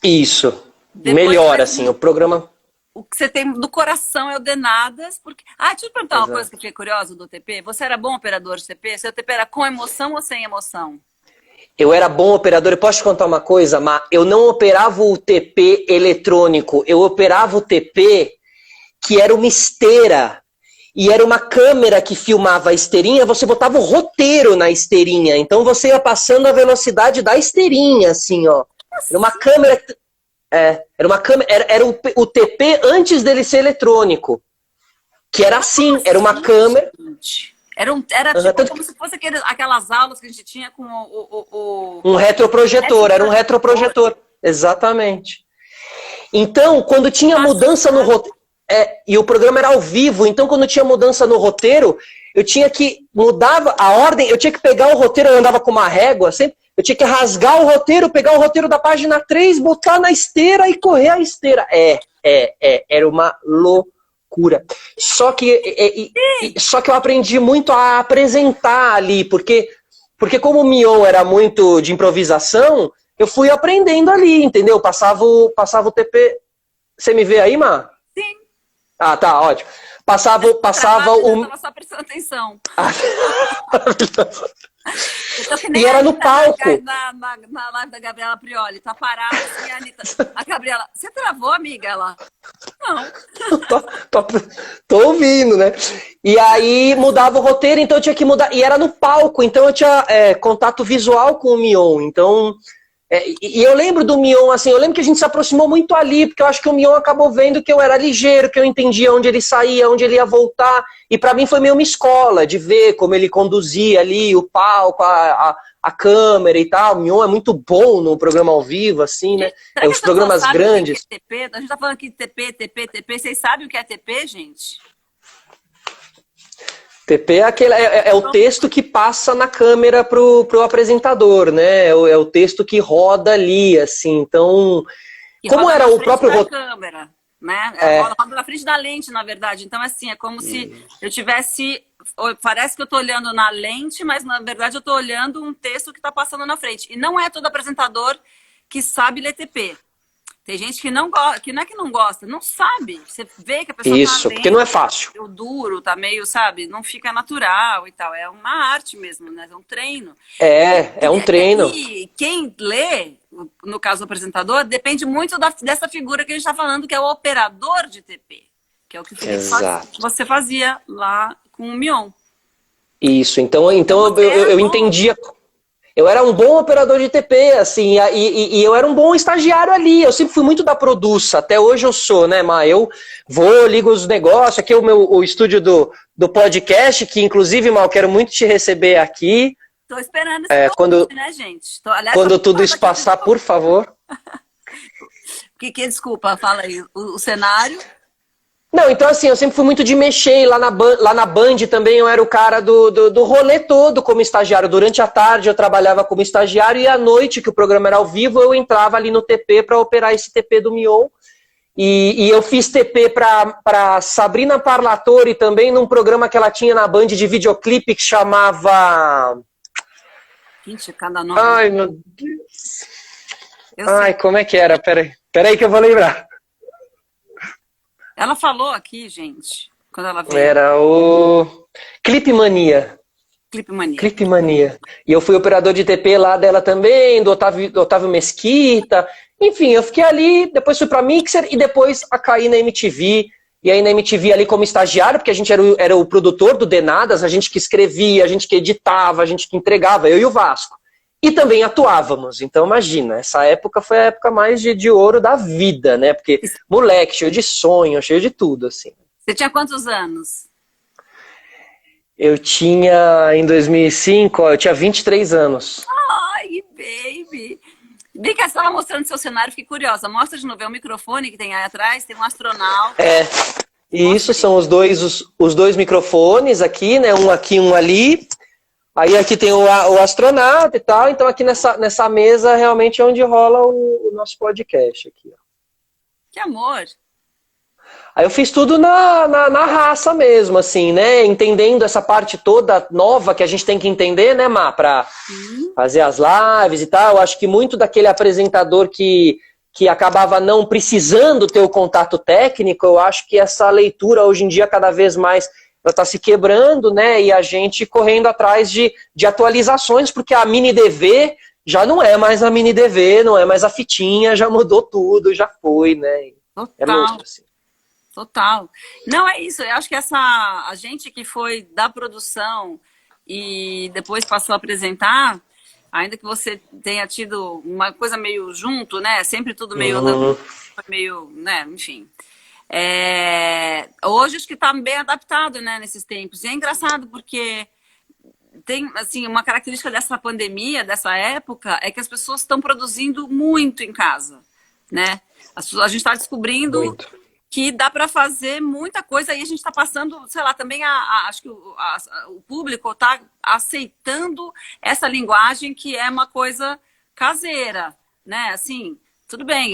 Isso. Depois Melhor, assim, o programa... O que você tem do coração é o Denadas, porque... deixa eu perguntar uma coisa que eu fiquei curiosa do TP. Você era bom operador de TP? Seu TP era com emoção ou sem emoção? Eu era bom operador. Eu posso te contar uma coisa, Má? Eu não operava o TP eletrônico. Eu operava o TP que era uma esteira. E era uma câmera que filmava a esteirinha. Você botava o roteiro na esteirinha. Então você ia passando a velocidade da esteirinha, assim, ó. Era uma câmera... era uma câmera, era o TP antes dele ser eletrônico. Que era assim, era uma câmera. Era tipo como se fosse aquelas aulas que a gente tinha com um retroprojetor, era um retroprojetor. Exatamente. Então, quando tinha mudança no roteiro. E o programa era ao vivo, então quando tinha mudança no roteiro, eu tinha que mudar a ordem, eu tinha que pegar o roteiro, eu andava com uma régua sempre. Eu tinha que rasgar o roteiro, pegar o roteiro da página 3, botar na esteira e correr a esteira. Era uma loucura. Só que eu aprendi muito a apresentar ali, porque como o Mion era muito de improvisação, eu fui aprendendo ali, entendeu? Passava o TP... Você me vê aí, Má? Sim. Ah, tá, ótimo. Passava o... Eu tava só prestando atenção. E era no palco. Na live da Gabriela Prioli, tá parada assim, a Anitta. A Gabriela, você travou, amiga? Ela, não. Tô ouvindo, né? E aí mudava o roteiro, então eu tinha que mudar. E era no palco, então eu tinha contato visual com o Mion. Então, e eu lembro do Mion, assim, eu lembro que a gente se aproximou muito ali, porque eu acho que o Mion acabou vendo que eu era ligeiro, que eu entendia onde ele saía, onde ele ia voltar. E pra mim foi meio uma escola de ver como ele conduzia ali o palco, a câmera e tal. O Mion é muito bom no programa ao vivo, assim, né? Os programas grandes. Que é TP? A gente tá falando aqui de TP. Vocês sabem o que é TP, gente? TP é o texto que passa na câmera pro apresentador, né? É o texto que roda ali, assim. Então, como era o próprio roteiro, né? Roda na frente da lente, na verdade. Então, assim, é como se eu tivesse... Parece que eu tô olhando na lente, mas, na verdade, eu tô olhando um texto que tá passando na frente. E não é todo apresentador que sabe ler TP. Tem gente que não gosta, que não gosta, não sabe. Você vê que a pessoa isso, tá porque não é fácil. O duro, tá meio, sabe, não fica natural e tal. É uma arte mesmo, né? É um treino. É um treino. E quem lê, no caso do apresentador, depende muito dessa figura que a gente tá falando, que é o operador de TP. Que é o que você fazia lá com o Mion. Isso, então eu entendia... Eu era um bom operador de TP, assim, e eu era um bom estagiário ali. Eu sempre fui muito da produça, até hoje eu sou, né, Má? Eu ligo os negócios, aqui é o estúdio do podcast, que inclusive, Má, eu quero muito te receber aqui. Tô esperando esse convite, né, gente? Quando tudo isso passar, por favor. Desculpa, fala aí, o cenário... Não, então assim, eu sempre fui muito de mexer lá na Band também, eu era o cara do rolê todo como estagiário. Durante a tarde eu trabalhava como estagiário e à noite, que o programa era ao vivo, eu entrava ali no TP para operar esse TP do Mion. E eu fiz TP pra Sabrina Parlatore também, num programa que ela tinha na Band de videoclipe que chamava... Gente, cada nome. Ai, meu Deus. Ai, como é que era? Peraí que eu vou lembrar. Ela falou aqui, gente, quando ela veio. Era o Clipe Mania. Clipe Mania. Clipe Mania. E eu fui operador de TP lá dela também, do Otávio Mesquita. Enfim, eu fiquei ali, depois fui pra Mixer e depois a cair na MTV. E aí na MTV ali como estagiário, porque a gente era o produtor do Denadas, a gente que escrevia, a gente que editava, a gente que entregava, eu e o Vasco. E também atuávamos. Então imagina, essa época foi a época mais de ouro da vida, né? Porque moleque, cheio de sonho, cheio de tudo, assim. Você tinha quantos anos? Eu tinha, em 2005, eu tinha 23 anos. Ai, baby! Bem que você estava mostrando seu cenário, fiquei curiosa. Mostra de novo, é o microfone que tem aí atrás, tem um astronauta. E isso são os dois microfones aqui, né? Um aqui, um ali. Aí aqui tem o astronauta e tal. Então aqui nessa mesa realmente é onde rola o nosso podcast aqui. Que amor! Aí eu fiz tudo na raça mesmo, assim, né? Entendendo essa parte toda nova que a gente tem que entender, né, Má? Pra fazer as lives e tal. Eu acho que muito daquele apresentador que acabava não precisando ter o contato técnico, eu acho que essa leitura hoje em dia cada vez mais ela tá se quebrando, né? E a gente correndo atrás de atualizações, porque a mini DV já não é mais a mini DV, não é mais a fitinha, já mudou tudo, já foi, né? Total. É louco, assim. Total. Não, é isso. Eu acho que a gente que foi da produção e depois passou a apresentar, ainda que você tenha tido uma coisa meio junto, né? Sempre tudo meio andando, meio, né? Enfim. Hoje acho que está bem adaptado, né? Nesses tempos. E é engraçado porque tem, assim, uma característica dessa pandemia, dessa época, é que as pessoas estão produzindo muito em casa, né? A gente está descobrindo... Muito. Que dá para fazer muita coisa e a gente está passando, sei lá, também acho que o público está aceitando essa linguagem que é uma coisa caseira, né? Assim, tudo bem,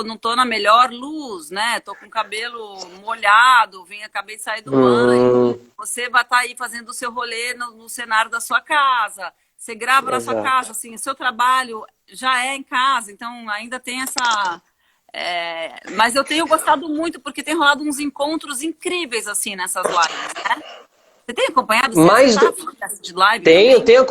não tô na melhor luz, né? Tô com o cabelo molhado, acabei de sair do banho. Você vai estar aí fazendo o seu rolê no cenário da sua casa. Você grava na sua casa, assim, o seu trabalho já é em casa, então ainda tem essa... mas eu tenho gostado muito porque tem rolado uns encontros incríveis assim nessas lives, né? Você tem acompanhado? De live tenho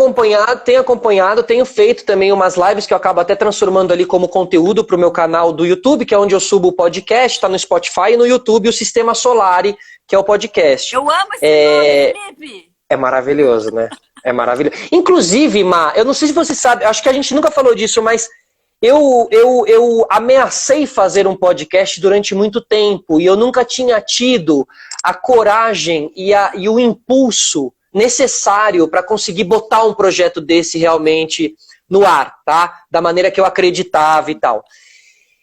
acompanhado, tenho feito também umas lives que eu acabo até transformando ali como conteúdo para o meu canal do YouTube, que é onde eu subo o podcast, tá no Spotify, e no YouTube o Sistema Solari, que é o podcast. Eu amo esse nome, Felipe! É maravilhoso, né? É maravilhoso. Inclusive, Má, eu não sei se você sabe, acho que a gente nunca falou disso, mas eu ameacei fazer um podcast durante muito tempo e eu nunca tinha tido a coragem e o impulso necessário para conseguir botar um projeto desse realmente no ar, tá? Da maneira que eu acreditava e tal.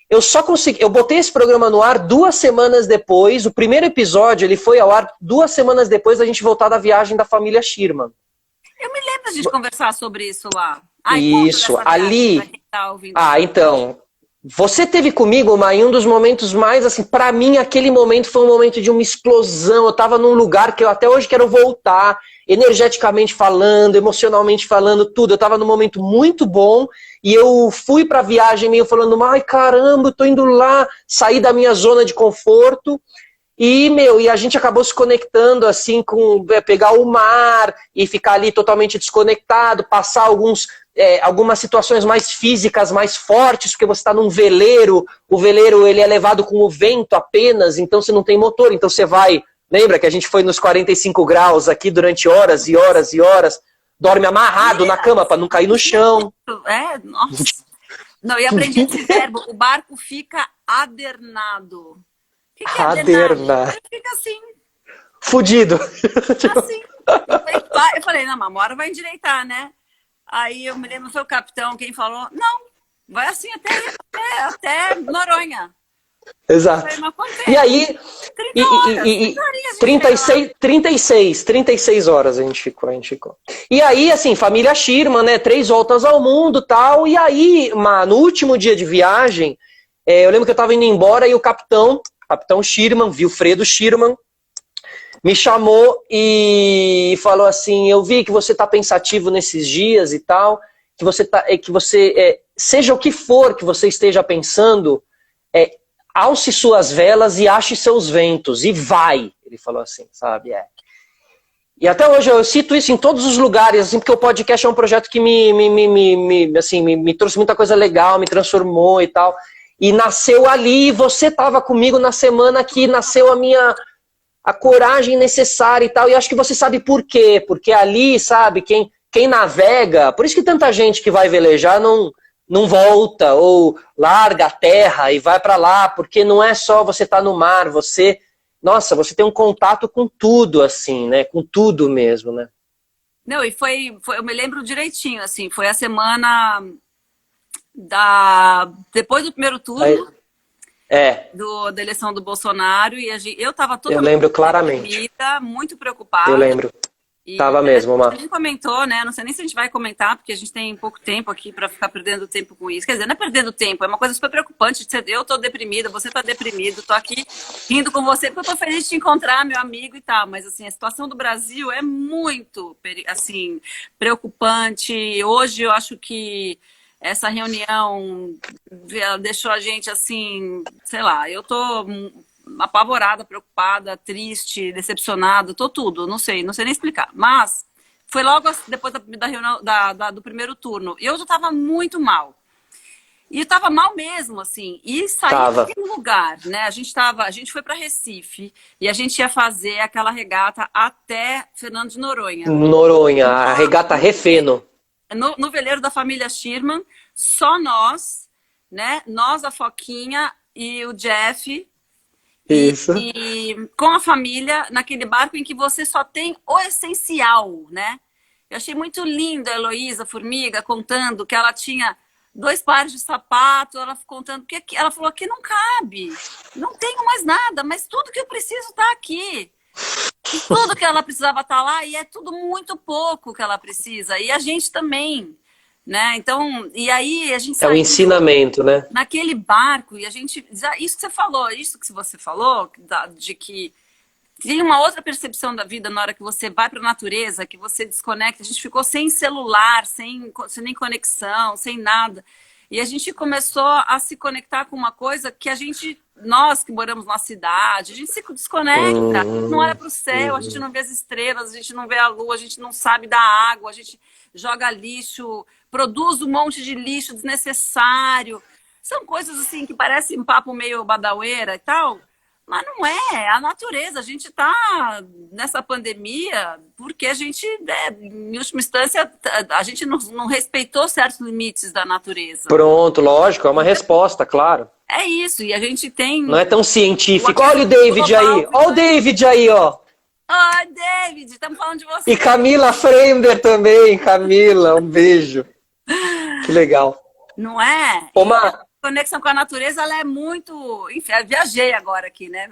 Eu botei esse programa no ar 2 semanas depois, o primeiro episódio ele foi ao ar 2 semanas depois da gente voltar da viagem da família Schirman. Eu me lembro de a gente conversar sobre isso lá. Isso, ali... Tá então, você teve comigo, Ma, em um dos momentos mais, assim, pra mim, aquele momento foi um momento de uma explosão. Eu tava num lugar que eu até hoje quero voltar, energeticamente falando, emocionalmente falando, tudo. Eu tava num momento muito bom e eu fui pra viagem meio falando, ai, caramba, eu tô indo lá, sair da minha zona de conforto. E a gente acabou se conectando, assim, com pegar o mar e ficar ali totalmente desconectado, passar algumas situações mais físicas, mais fortes, porque você está num veleiro, o veleiro ele é levado com o vento apenas, então você não tem motor, então você vai... Lembra que a gente foi nos 45 graus aqui durante horas e horas e horas, dorme amarrado na cama para não cair no chão. Nossa. Não, e aprendi esse verbo, o barco fica adernado. O que é adernado? Fica assim. Fudido. Assim. Eu falei, não, mas uma hora vai endireitar, né? Aí eu me lembro, foi o capitão quem falou, não, vai assim até Noronha. Exato. E aí, 36 horas a gente ficou. E aí, assim, família Schirman, né, 3 voltas ao mundo e tal. E aí, no último dia de viagem, eu lembro que eu tava indo embora e o capitão Schirman, Wilfredo Schirman, me chamou e falou assim, eu vi que você tá pensativo nesses dias e tal, que você seja o que for que você esteja pensando, alce suas velas e ache seus ventos, e vai, ele falou assim, sabe? E até hoje eu cito isso em todos os lugares, assim, porque o podcast é um projeto que me trouxe muita coisa legal, me transformou e tal, e nasceu ali, você estava comigo na semana que nasceu a coragem necessária e tal, e acho que você sabe por quê, porque ali, sabe, quem navega, por isso que tanta gente que vai velejar não volta, ou larga a terra e vai para lá, porque não é só você estar no mar, você tem um contato com tudo, assim, né, com tudo mesmo, né. Não, e foi eu me lembro direitinho, assim, foi a semana depois do primeiro turno, da eleição do Bolsonaro, e eu estava toda eu lembro claramente, muito preocupada. eu lembro. Tava mesmo, Mar. A gente comentou, né? Não sei nem se a gente vai comentar, porque a gente tem pouco tempo aqui para ficar perdendo tempo com isso. Quer dizer, não é perdendo tempo, é uma coisa super preocupante. Eu tô deprimida, você tá deprimido, tô aqui rindo com você, porque eu tô feliz de te encontrar, meu amigo e tal. Mas, assim, a situação do Brasil é muito, assim, preocupante. Hoje eu acho que essa reunião deixou a gente, assim, sei lá, eu tô apavorada, preocupada, triste, decepcionada, tô tudo, não sei nem explicar. Mas foi logo depois da reunião do primeiro turno. Eu já tava muito mal. E eu tava mal mesmo, assim. E saí daquele lugar, né? A gente foi para Recife e a gente ia fazer aquela regata até Fernando de Noronha. Noronha, a regata Refeno. No veleiro da família Schirman, só nós, né? Nós, a Foquinha e o Jeff. Isso. E com a família, naquele barco em que você só tem o essencial, né? Eu achei muito lindo a Heloísa Formiga contando que ela tinha 2 pares de sapato, ela contando que ela falou que não cabe, não tenho mais nada, mas tudo que eu preciso está aqui. E tudo que ela precisava estar lá, e é tudo muito pouco que ela precisa, e a gente também. Né? Então, e aí a gente é o ensinamento, né? Naquele barco, e a gente, isso que você falou, de que tem uma outra percepção da vida na hora que você vai para a natureza, que você desconecta. A gente ficou sem celular, sem nem conexão, sem nada. E a gente começou a se conectar com uma coisa que nós que moramos na cidade, a gente se desconecta, a gente não olha para o céu, a gente não vê as estrelas, a gente não vê a lua, a gente não sabe da água, a gente joga lixo, produz um monte de lixo desnecessário. São coisas assim que parecem um papo meio badaueira e tal, mas não é. A natureza, a gente está nessa pandemia porque a gente, em última instância, a gente não respeitou certos limites da natureza. Pronto, lógico, é uma resposta, claro. É isso, e a gente tem... Não é tão científico. Olha o David aí, olha o David aí, ó. Oi, David, estamos falando de você. E Camila Fremder também, Camila, um beijo. Que legal. Não é? A conexão com a natureza, ela é muito... Enfim, eu viajei agora aqui, né?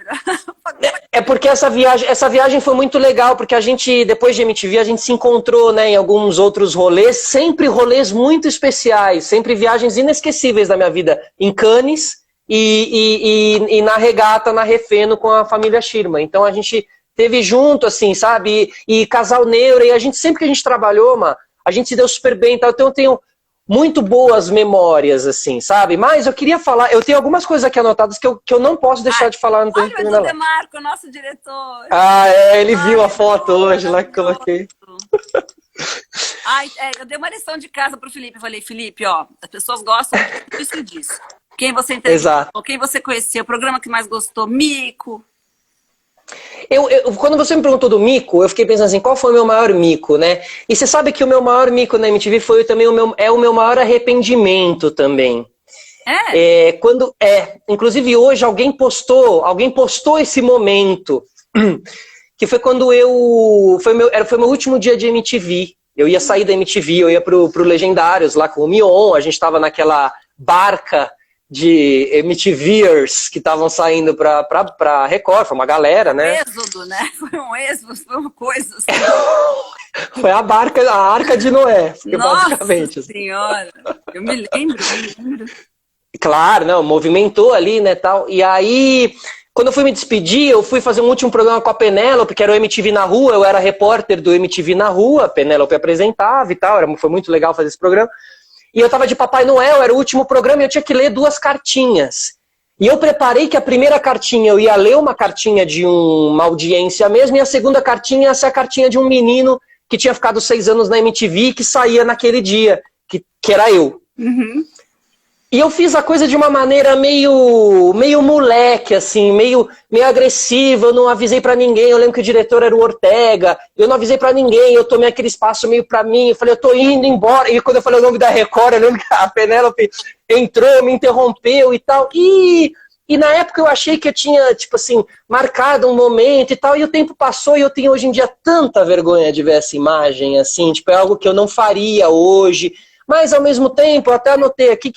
É porque essa viagem foi muito legal, porque a gente, depois de MTV, a gente se encontrou, né, em alguns outros rolês, sempre rolês muito especiais, sempre viagens inesquecíveis da minha vida, em Cannes e na regata, na Refeno, com a família Schirman. Então a gente teve junto, assim, sabe? E casal neuro, e sempre que a gente trabalhou, a gente se deu super bem, então eu tenho muito boas memórias, assim, sabe? Mas eu queria falar, eu tenho algumas coisas aqui anotadas que eu não posso deixar de falar. Olha o Edu Demarco, nosso diretor. Ele viu a foto hoje lá que coloquei. Eu dei uma lição de casa pro Felipe. Eu falei, Felipe, ó, as pessoas gostam disso e disso. Quem você entrevistou, quem você conheceu, o programa que mais gostou, mico. Quando você me perguntou do mico, eu fiquei pensando assim, qual foi o meu maior mico, né? E você sabe que o meu maior mico na MTV foi também o meu maior arrependimento também. Inclusive hoje alguém postou esse momento, que foi quando foi meu último dia de MTV. Eu ia sair da MTV, eu ia pro Legendários lá com o Mion, a gente tava naquela barca de MTVers que estavam saindo pra Record, foi uma galera, né? Êxodo, né? Foi um êxodo, foi uma coisa assim. Foi a Arca de Noé, Nossa basicamente. Senhora, eu me lembro. Claro, não, movimentou ali, né, tal. E aí, quando eu fui me despedir, eu fui fazer um último programa com a Penélope, que era o MTV na Rua, eu era repórter do MTV na Rua, a Penélope apresentava e tal, foi muito legal fazer esse programa. E eu tava de Papai Noel, era o último programa e eu tinha que ler 2 cartinhas. E eu preparei que a primeira cartinha eu ia ler uma cartinha de uma audiência mesmo, e a segunda cartinha ia ser a cartinha de um menino que tinha ficado 6 anos na MTV e que saía naquele dia, que era eu. Uhum. E eu fiz a coisa de uma maneira meio moleque, assim, meio agressiva, eu não avisei pra ninguém, eu lembro que o diretor era o Ortega, eu não avisei pra ninguém, eu tomei aquele espaço meio pra mim, eu falei, eu tô indo embora, e quando eu falei o nome da Record, eu lembro que a Penélope entrou, me interrompeu e tal, e na época eu achei que eu tinha, tipo assim, marcado um momento e tal, e o tempo passou e eu tenho hoje em dia tanta vergonha de ver essa imagem, assim, tipo, é algo que eu não faria hoje, mas ao mesmo tempo, eu até anotei aqui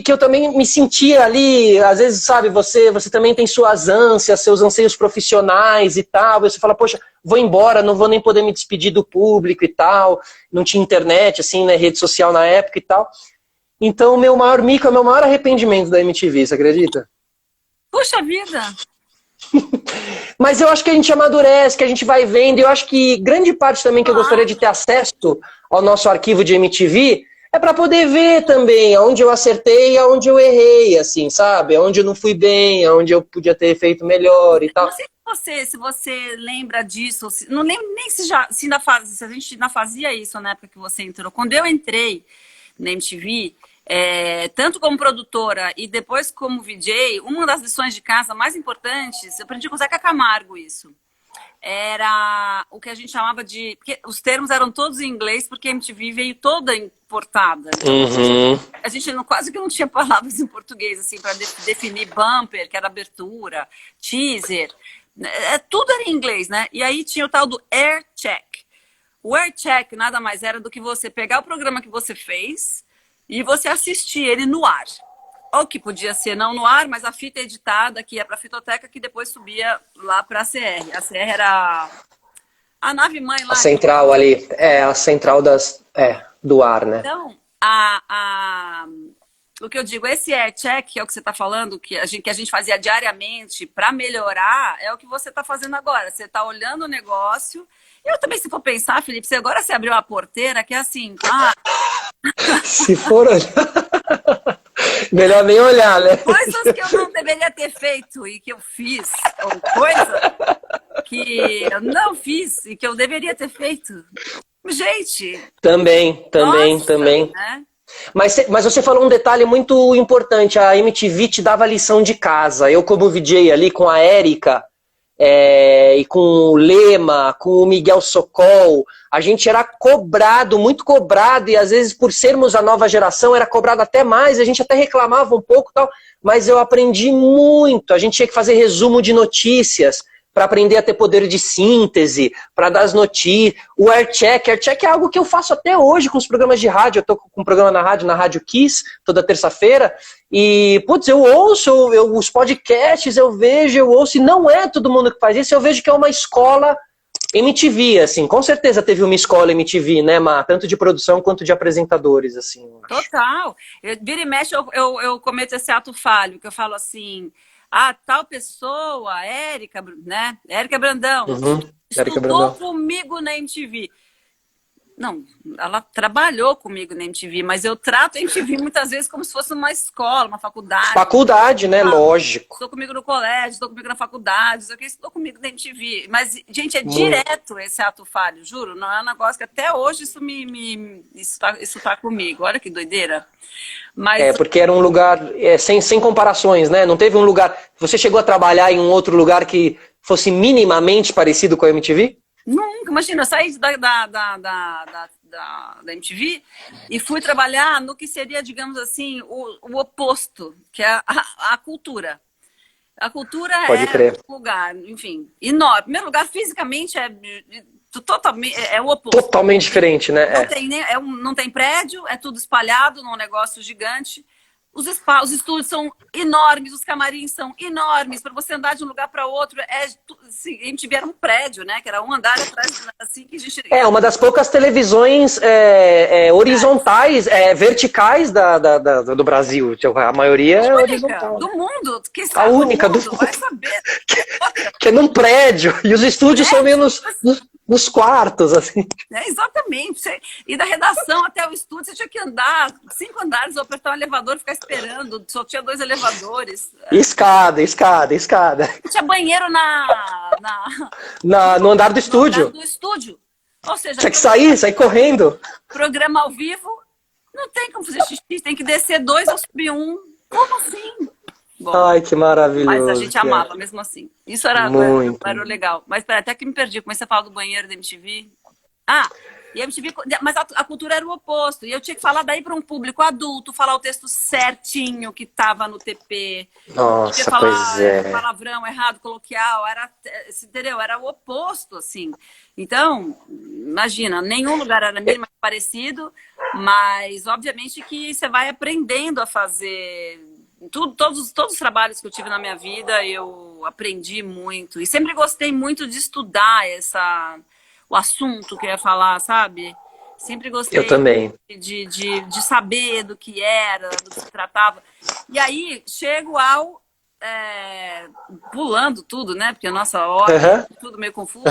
que eu também me sentia ali, às vezes, sabe, você também tem suas ânsias, seus anseios profissionais e tal, você fala, poxa, vou embora, não vou nem poder me despedir do público e tal, não tinha internet, assim, né, rede social na época e tal. Então, o meu maior mico, é o meu maior arrependimento da MTV, você acredita? Puxa vida! Mas eu acho que a gente amadurece, que a gente vai vendo, e eu acho que grande parte também que eu gostaria de ter acesso ao nosso arquivo de MTV é para poder ver também aonde eu acertei e aonde eu errei, assim, sabe? Aonde eu não fui bem, aonde eu podia ter feito melhor e tal. Não sei se você lembra disso, não lembro nem se ainda se a gente ainda fazia isso na época que você entrou. Quando eu entrei na MTV, tanto como produtora e depois como VJ, uma das lições de casa mais importantes, eu aprendi com o Zeca Camargo isso. Era o que a gente chamava de... Porque os termos eram todos em inglês, porque a MTV veio toda importada. Então, a gente quase que não tinha palavras em português, assim, para definir bumper, que era abertura, teaser. Tudo era em inglês, né? E aí tinha o tal do air check. O air check nada mais era do que você pegar o programa que você fez e você assistir ele no ar. Ou que podia ser não no ar, mas a fita editada, que ia para a fitoteca, que depois subia lá para a CR. A CR era a nave-mãe lá. A central ali, a central do ar, né? Então, o que eu digo, esse air check, que é o que você está falando, que a gente fazia diariamente para melhorar, é o que você está fazendo agora. Você está olhando o negócio. Eu também, se for pensar, Felipe, agora você abriu a porteira, que é assim... Se for olhar... Melhor nem olhar, né? Coisas que eu não deveria ter feito e que eu fiz, ou coisas que eu não fiz e que eu deveria ter feito. Gente... Também. Né? Mas você falou um detalhe muito importante, a MTV te dava lição de casa. Eu, como VJ ali com a Érica, e com o Lema, com o Miguel Socol, a gente era cobrado, muito cobrado, e às vezes por sermos a nova geração era cobrado até mais, a gente até reclamava um pouco, tal, mas eu aprendi muito. A gente tinha que fazer resumo de notícias para aprender a ter poder de síntese, para dar as notícias. O aircheck é algo que eu faço até hoje com os programas de rádio. Eu tô com um programa na Rádio Kiss, toda terça-feira, e, putz, eu ouço os podcasts, eu vejo, eu ouço, e não é todo mundo que faz isso, eu vejo que é uma escola MTV, assim, com certeza teve uma escola MTV, né, Má? Tanto de produção quanto de apresentadores, assim. Total. Vira e mexe, eu cometo esse ato falho, que eu falo assim, tal pessoa, Érica, né? Érica Brandão, estudou comigo na MTV. Não, ela trabalhou comigo na MTV, mas eu trato a MTV muitas vezes como se fosse uma escola, uma faculdade. Faculdade, né? Lógico. Estou comigo no colégio, estou comigo na faculdade, estou comigo na MTV. Mas, gente, direto esse ato falho, juro. Não é um negócio que até hoje isso tá comigo. Olha que doideira. Mas... porque era um lugar sem comparações, né? Não teve um lugar... Você chegou a trabalhar em um outro lugar que fosse minimamente parecido com a MTV? Nunca, imagina, eu saí da MTV e fui trabalhar no que seria, digamos assim, o oposto, que é a cultura. A cultura um lugar, enfim, enorme. Em primeiro lugar, fisicamente totalmente o oposto. Totalmente diferente, né? Não tem prédio, é tudo espalhado num negócio gigante. os estúdios são enormes, os camarins são enormes, para você andar de um lugar para outro, assim, a gente via um prédio, né? Que era um andar atrás, assim, que a gente... É uma das poucas televisões horizontais, verticais do Brasil. A maioria é horizontal. Do mundo, que a única do mundo, vai saber. Que é num prédio, e os estúdios são menos nos quartos, assim. Exatamente. E da redação até o estúdio, você tinha que andar 5 andares, ou apertar um elevador, ficar esperando. Só tinha 2 elevadores. Escada. Tinha banheiro no andar do estúdio. No andar do estúdio. Ou seja, tinha que sair correndo. Programa ao vivo, não tem como fazer xixi, tem que descer 2 ou subir 1. Como assim? Bom, ai, que maravilhoso. Mas a gente amava mesmo assim. Isso era legal. Mas pera, até que me perdi. Comecei a falar do banheiro da MTV. E a MTV, mas a cultura era o oposto. E eu tinha que falar daí para um público adulto, falar o texto certinho que estava no TP. Nossa, falar pois é. Palavrão errado, coloquial. Entendeu? Era o oposto, assim. Então, imagina, nenhum lugar era minimamente parecido, mas obviamente que você vai aprendendo a fazer... Todos os trabalhos que eu tive na minha vida, eu aprendi muito. E sempre gostei muito de estudar o assunto que eu ia falar, sabe? Sempre gostei eu também. De saber do que era, do que se tratava. E aí, chego ao... pulando tudo, né? Porque a nossa hora tudo meio confuso.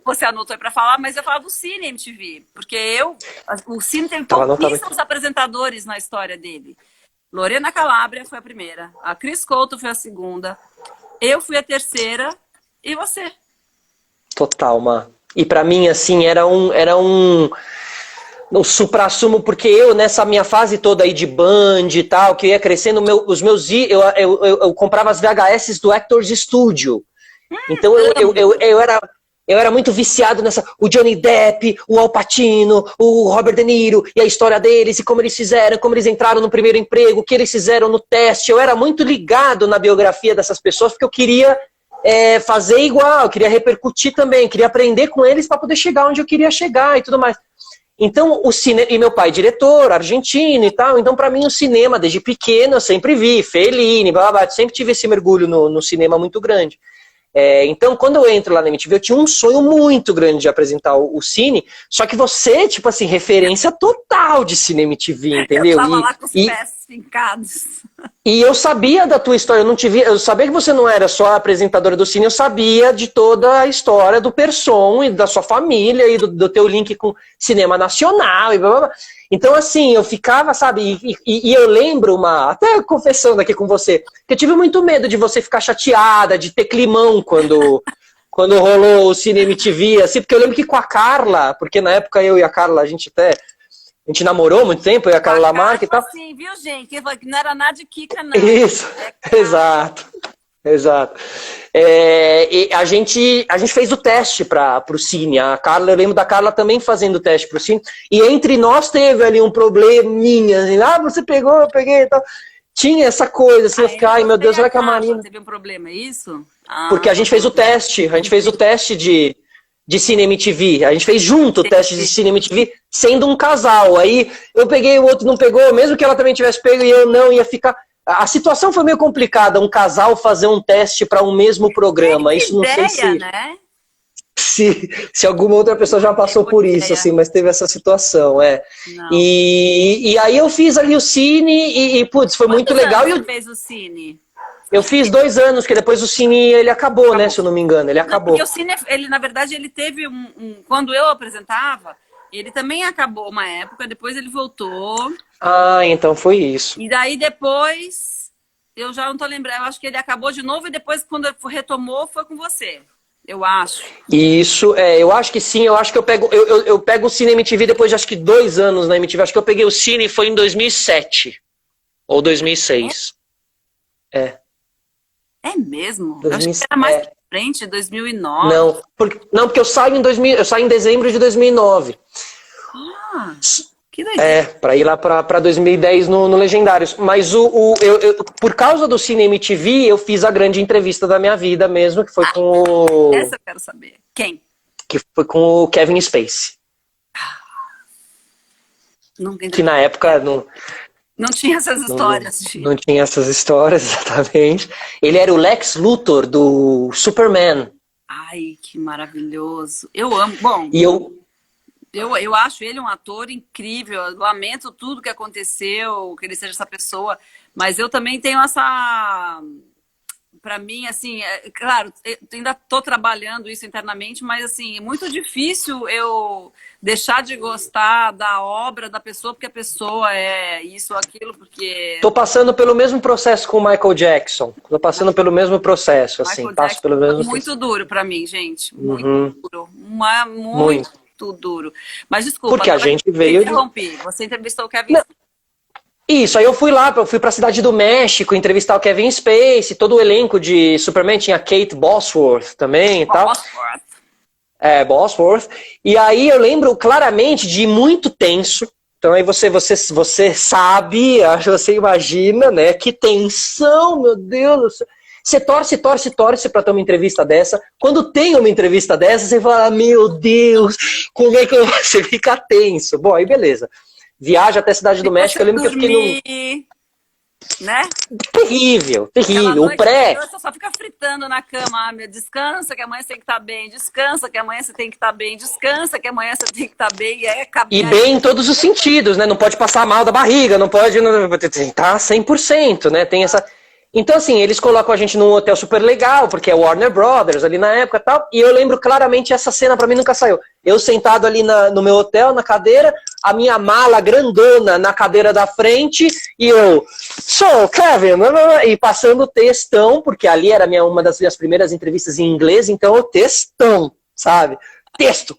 Você anotou aí pra falar, mas eu falo do Cine MTV. Porque o Cine teve pouquíssimos apresentadores na história dele. Lorena Calabria foi a primeira, a Cris Couto foi a segunda, eu fui a terceira e você. Total, Má. E pra mim, assim, era um supra-sumo, porque eu, nessa minha fase toda aí de Band e tal, que eu ia crescendo, eu comprava as VHS do Actors Studio. Então eu era muito viciado nessa... O Johnny Depp, o Al Pacino, o Robert De Niro, e a história deles, e como eles fizeram, como eles entraram no primeiro emprego, o que eles fizeram no teste. Eu era muito ligado na biografia dessas pessoas, porque eu queria fazer igual, eu queria repercutir também, queria aprender com eles para poder chegar onde eu queria chegar e tudo mais. Então, o cinema... E meu pai, diretor, argentino e tal, então para mim o cinema, desde pequeno, eu sempre vi, Fellini, blá, blá, blá, sempre tive esse mergulho no cinema muito grande. Então, quando eu entro lá na MTV, eu tinha um sonho muito grande de apresentar o Cine, só que você, tipo assim, referência total de Cine MTV, entendeu? Eu tava lá com os pés fincados. E eu sabia da tua história, eu sabia que você não era só apresentadora do Cine, eu sabia de toda a história do Persson e da sua família e do teu link com cinema nacional e blá blá blá. Então, assim, eu ficava, sabe, e eu lembro, até confessando aqui com você, que eu tive muito medo de você ficar chateada, de ter climão quando rolou o Cine MTV, assim, porque eu lembro que com a Carla, porque na época eu e a Carla, a gente namorou muito tempo, eu e a Carla Lamarca e tal. Sim, viu, gente? Que não era nada de Kika, não. Isso, exato. E a gente fez o teste pro Cine. A Carla, eu lembro da Carla também fazendo o teste pro Cine. E entre nós teve ali um probleminha. Assim, você pegou, eu peguei e tal. Tinha essa coisa, assim, eu fiquei, ai meu Deus, será que a Marina... Teve um problema, é isso? Porque a gente fez o teste. A gente fez o teste de Cine MTV. A gente fez junto o teste de Cine MTV, sendo um casal. Aí eu peguei, o outro não pegou, mesmo que ela também tivesse pego e eu não, ia ficar... A situação foi meio complicada, um casal fazer um teste para um mesmo programa. Isso não sei se alguma outra pessoa já passou por isso, assim, mas teve essa situação, E aí eu fiz ali o Cine putz, foi muito legal. Você fez o Cine? Eu fiz 2 anos, que depois o Cine ele acabou, né? Se eu não me engano, ele acabou. Porque o Cine, na verdade, ele teve quando eu apresentava, ele também acabou uma época, depois ele voltou. Então foi isso. E daí depois, eu já não tô lembrando, eu acho que ele acabou de novo e depois quando retomou foi com você, eu acho. Isso, eu acho que sim, eu acho que eu pego o Cine MTV depois de acho que 2 anos na MTV, acho que eu peguei o Cine foi em 2007 ou 2006. É mesmo? Eu acho que era mais pra frente, 2009. Não, porque eu saio em dezembro de 2009. Que doideira. Pra ir lá pra 2010 no Legendários. Mas por causa do Cine MTV, eu fiz a grande entrevista da minha vida mesmo, que foi com o... Essa eu quero saber. Quem? Que foi com o Kevin Spacey. Nunca entendi. Que na época... Não tinha essas Não, histórias, não tinha essas histórias, exatamente. Ele era o Lex Luthor do Superman. Ai, que maravilhoso. Eu amo. Bom, E eu, eu acho ele um ator incrível. Eu lamento tudo que aconteceu, que ele seja essa pessoa. Mas eu também tenho essa. Para mim, assim, claro, eu ainda estou trabalhando isso internamente, mas assim, é muito difícil eu deixar de gostar da obra da pessoa, porque a pessoa é isso ou aquilo, porque tô passando pelo mesmo processo com o Michael Jackson. Tô passando pelo mesmo processo, assim. Michael Passo Jackson pelo foi mesmo muito processo. duro para mim, gente. Muito Uhum, duro. muito. Muito duro. Mas desculpa, Porque a agora gente eu veio de. interrompi. Você entrevistou o Kevin Não, Smith. isso, aí eu fui lá, eu fui pra cidade do México entrevistar o Kevin Spacey, todo o elenco de Superman, tinha Kate Bosworth também e tal. Bosworth. E aí eu lembro claramente de muito tenso. Então aí você sabe, acho que você imagina, né? Que tensão, meu Deus do céu. Você torce pra ter uma entrevista dessa. Quando tem uma entrevista dessa, você fala, meu Deus, como é que eu... Você fica tenso. Bom, aí beleza. Viaja até a Cidade Se do México. você Eu lembro que eu fiquei num... dormir, né? Terrível, Aquela terrível. O noite pré... anterior, você só fica fritando na cama. Ah, meu, descansa que amanhã você tem que estar bem. Descansa que amanhã você tem que estar bem. Descansa que amanhã você tem que estar bem. E aí, E bem em todos os sentidos, né? Não pode passar mal da barriga, não pode... Tá 100%, né? Tem essa... Então, assim, eles colocam a gente num hotel super legal, porque é Warner Brothers ali na época e tal, e eu lembro claramente, essa cena pra mim nunca saiu. Eu sentado ali no meu hotel, na cadeira, a minha mala grandona na cadeira da frente, e eu, sou Kevin, e passando textão, porque ali era uma das minhas primeiras entrevistas em inglês, então eu textão, sabe? Texto.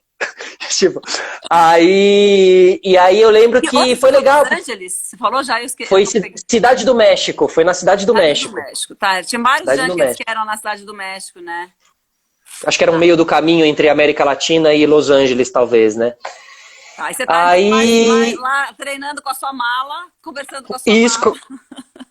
Tipo, e aí eu lembro E que onde foi foi legal. Los Angeles? Você falou já? Eu Foi não peguei. Cidade do México, foi na Cidade do Cidade do México. México. Tá, tinha vários Cidade do junkets que México. eram na Cidade do México, né? Acho que era um meio do caminho entre América Latina e Los Angeles, talvez, né? Tá, aí você tá Aí, lá treinando com a sua mala, conversando com a sua mala. isso,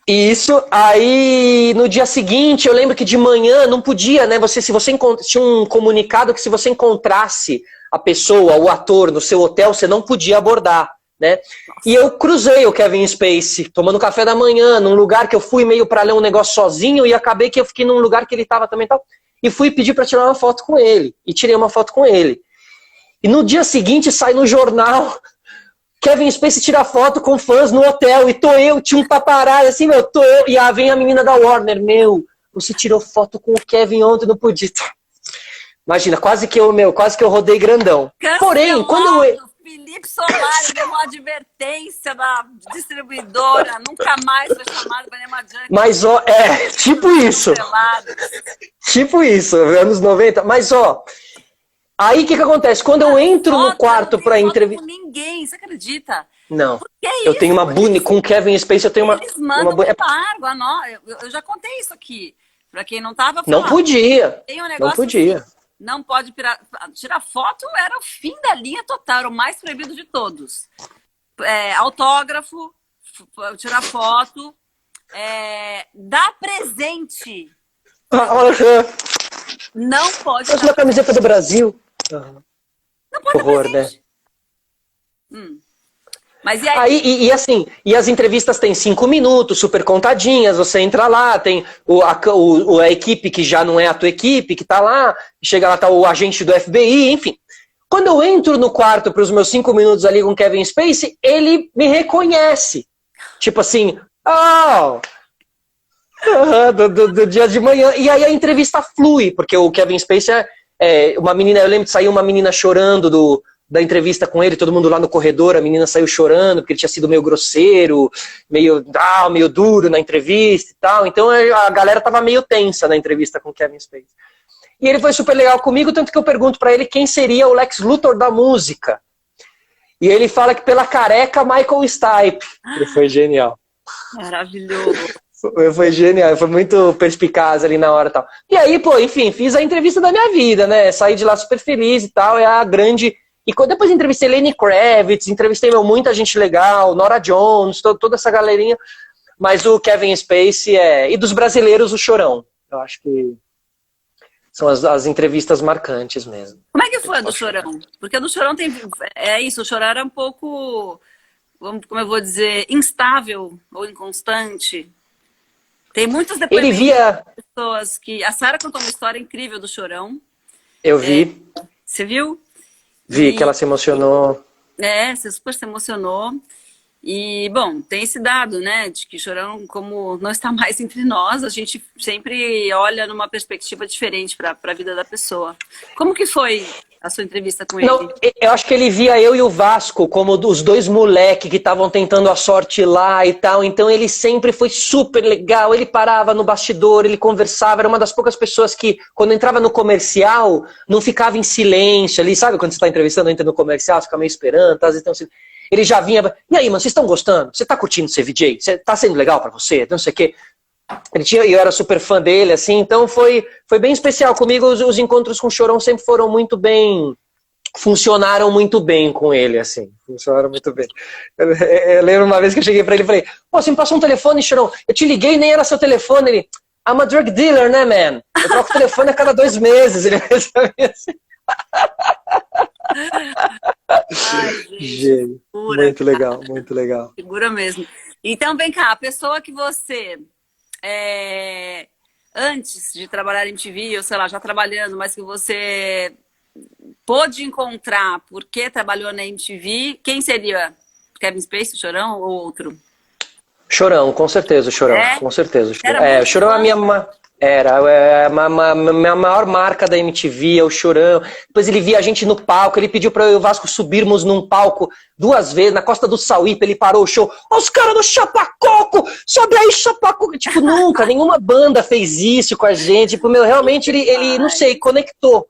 isso. Aí, no dia seguinte, eu lembro que de manhã não podia, né? Se você tinha um comunicado que se você encontrasse a pessoa, o ator, no seu hotel, você não podia abordar, né? E eu cruzei o Kevin Spacey, tomando café da manhã, num lugar que eu fui meio para ler um negócio sozinho e acabei que eu fiquei num lugar que ele tava também tal. E fui pedir para tirar uma foto com ele. E tirei uma foto com ele. E no dia seguinte sai no jornal, Kevin Spacey tira foto com fãs no hotel, e tô eu, tinha um paparazzi assim, meu, tô eu, e vem a menina da Warner, meu, você tirou foto com o Kevin ontem, não podia. Imagina, quase que eu rodei grandão. Porém, quando eu... Felipe Solari deu uma advertência da distribuidora, nunca mais foi chamado para nenhuma junk. Mas, ó, tipo isso. Tipo isso, anos 90. Mas, ó, aí o que acontece? Quando eu entro no quarto pra entrevista... com ninguém, você acredita? Não, eu tenho uma boneca, com o Kevin Spacey eu tenho uma... Eles mandam um embargo, eu já contei isso aqui. Pra quem não tava falando. Não podia, tem um negócio não podia. Assim, não pode tirar foto, era o fim da linha total, era o mais proibido de todos. Autógrafo, tirar foto, dar presente. Não pode. Mas uma camiseta do Brasil. Não pode horror, dar presente. Né? Mas e aí? Assim, e as entrevistas têm 5 minutos, super contadinhas, você entra lá, tem a equipe que já não é a tua equipe, que tá lá, chega lá, tá o agente do FBI, enfim. Quando eu entro no quarto para os meus 5 minutos ali com Kevin Spacey, ele me reconhece. Tipo assim, do dia de manhã. E aí a entrevista flui, porque o Kevin Spacey uma menina, eu lembro de sair uma menina chorando da entrevista com ele, todo mundo lá no corredor, a menina saiu chorando, porque ele tinha sido meio grosseiro, meio duro na entrevista e tal. Então a galera tava meio tensa na entrevista com o Kevin Spacey. E ele foi super legal comigo, tanto que eu pergunto pra ele quem seria o Lex Luthor da música. E ele fala que pela careca, Michael Stipe. Ele foi genial. Maravilhoso. Foi genial, foi muito perspicaz ali na hora e tal. E aí, pô, enfim, fiz a entrevista da minha vida, né? Saí de lá super feliz e tal, é a grande... E depois entrevistei Lenny Kravitz, entrevistei muita gente legal, Nora Jones, toda essa galerinha. Mas o Kevin Spacey e dos brasileiros, o Chorão. Eu acho que são as entrevistas marcantes mesmo. Como é que foi a do Chorão? Porque a do Chorão tem... É isso, o Chorão era um pouco... como eu vou dizer, instável ou inconstante. Tem muitos Ele depoimentos via... de pessoas que... A Sara contou uma história incrível do Chorão. Eu vi. Você viu? Vi que ela se emocionou. Você super se emocionou. E, bom, tem esse dado, né, de que Chorão, como não está mais entre nós, a gente sempre olha numa perspectiva diferente para a vida da pessoa. Como que foi a sua entrevista com ele? Não, eu acho que ele via eu e o Vasco como os dois moleques que estavam tentando a sorte lá e tal, então ele sempre foi super legal, ele parava no bastidor, ele conversava, era uma das poucas pessoas que, quando entrava no comercial, não ficava em silêncio ali, sabe quando você está entrevistando, entra no comercial, fica meio esperando, às vezes tem um... Ele já vinha, e aí, mano, vocês estão gostando? Você tá curtindo ser VJ? Tá sendo legal pra você? Não sei o quê. Eu era super fã dele, assim, então foi bem especial. Comigo, os encontros com o Chorão sempre foram muito bem, funcionaram muito bem com ele, assim, funcionaram muito bem. Eu lembro uma vez que eu cheguei pra ele e falei, pô, você me passou um telefone, Chorão, eu te liguei e nem era seu telefone. Ele, I'm a drug dealer, né, man? Eu troco o telefone a cada 2 meses. Ele sabia assim. Ai, gente, figura, muito legal, muito legal. Figura mesmo. Então, vem cá, a pessoa que você, antes de trabalhar em MTV, ou sei lá, já trabalhando, mas que você pôde encontrar porque trabalhou na MTV, quem seria? Kevin Spacey, Chorão ou outro? Chorão, com certeza, Chorão, com certeza. O Chorão é a minha maior marca da MTV, é o Chorão. Depois ele via a gente no palco, ele pediu para eu e o Vasco subirmos num palco 2 vezes, na Costa do Sauípe, ele parou o show. Ó, os caras do Chapacoco, sobe aí, Chapacoco. Tipo, nunca, nenhuma banda fez isso com a gente. Tipo, realmente ele não sei, conectou.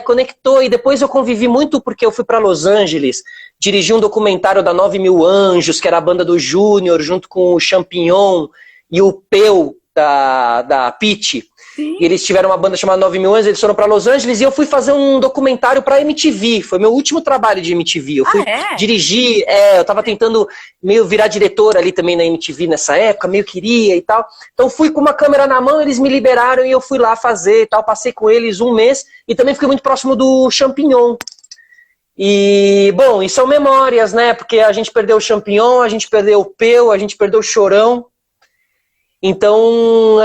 Conectou, e depois eu convivi muito porque eu fui para Los Angeles, dirigi um documentário da 9000 Anjos, que era a banda do Júnior, junto com o Champignon e o Peu da Pitty. E eles tiveram uma banda chamada 9000 Anjos, eles foram para Los Angeles e eu fui fazer um documentário para MTV. Foi meu último trabalho de MTV. Eu fui dirigir, eu tava tentando meio virar diretor ali também na MTV nessa época, meio queria e tal. Então fui com uma câmera na mão, eles me liberaram e eu fui lá fazer e tal. Passei com eles 1 mês e também fiquei muito próximo do Champignon. E, bom, e são memórias, né? Porque a gente perdeu o Champignon, a gente perdeu o Peu, a gente perdeu o Chorão. Então,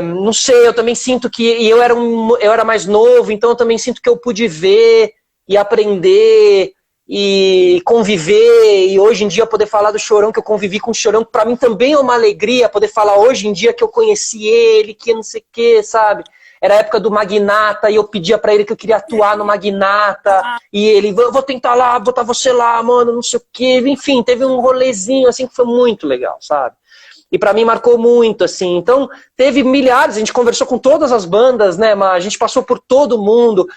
não sei, eu também sinto que eu era mais novo, então eu também sinto que eu pude ver e aprender e conviver, e hoje em dia poder falar do Chorão, que eu convivi com o Chorão, que pra mim também é uma alegria poder falar hoje em dia que eu conheci ele, que não sei o que, sabe? Era a época do Magnata, e eu pedia pra ele que eu queria atuar no Magnata, e ele, vou tentar lá, botar você lá, mano, não sei o quê. Enfim, teve um rolezinho, assim, que foi muito legal, sabe? E pra mim marcou muito, assim. Então, teve milhares, a gente conversou com todas as bandas, né, mas a gente passou por todo mundo.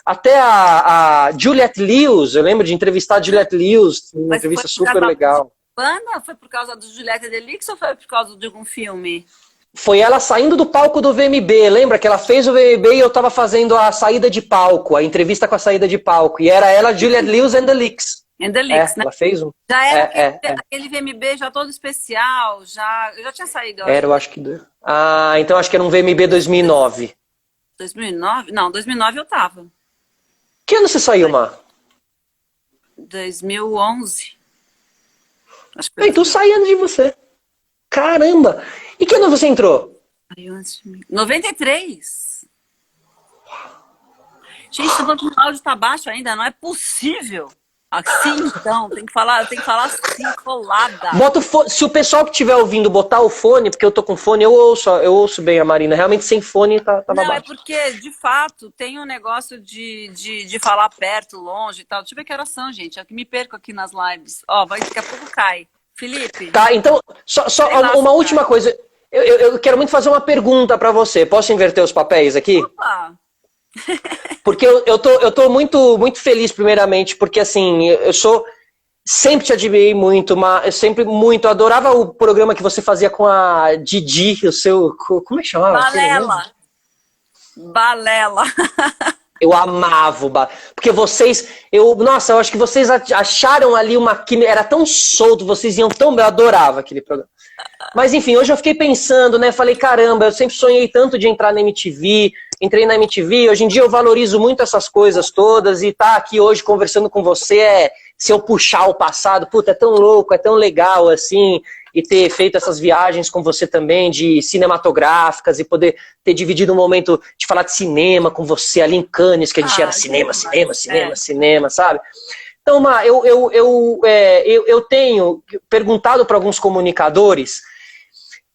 Até a Juliette Lewis, eu lembro de entrevistar a Juliette Lewis, uma entrevista super legal. Banda? Foi por causa do Juliette Delix ou foi por causa de algum filme? Foi ela saindo do palco do VMB, lembra que ela fez o VMB e eu tava fazendo a saída de palco, a entrevista com a saída de palco, e era ela, Juliette Lewis and the Leaks. And the Leaks, né? Ela fez um... Já era aquele VMB já todo especial, eu já tinha saído. Eu acho que... então acho que era um VMB 2009. 2009? Não, 2009 eu tava. Que ano você saiu, Má? 2011. Acho que então saí antes de você. Caramba! E que ano você entrou? 93. Gente, você falou que o áudio tá baixo ainda, não é possível. Assim, então, tem que falar assim, colada. Bota o fone. Se o pessoal que estiver ouvindo botar o fone, porque eu tô com fone, eu ouço bem a Marina. Realmente sem fone tá não, baixo. É porque, de fato, tem um negócio de falar perto, longe e tal. Deixa eu ver que horas são, gente. É que me perco aqui nas lives. Ó, daqui a pouco cai. Felipe. Tá, então, só uma última coisa. Eu quero muito fazer uma pergunta pra você. Posso inverter os papéis aqui? Opa! Porque eu tô muito, muito feliz, primeiramente, porque assim, sempre te admirei muito, mas eu adorava o programa que você fazia com a Didi, como é que chamava? Balela. Eu amava o Balela. Porque vocês, eu acho que vocês acharam ali era tão solto, vocês iam tão bem, eu adorava aquele programa. Mas enfim, hoje eu fiquei pensando, né, falei, caramba, eu sempre sonhei tanto de entrar na MTV, entrei na MTV, hoje em dia eu valorizo muito essas coisas todas e tá aqui hoje conversando com você é se eu puxar o passado, puta, é tão louco, é tão legal, assim, e ter feito essas viagens com você também, de cinematográficas, e poder ter dividido um momento de falar de cinema com você ali em Cannes, que a gente era cinema, sabe? Então, Má, eu tenho perguntado para alguns comunicadores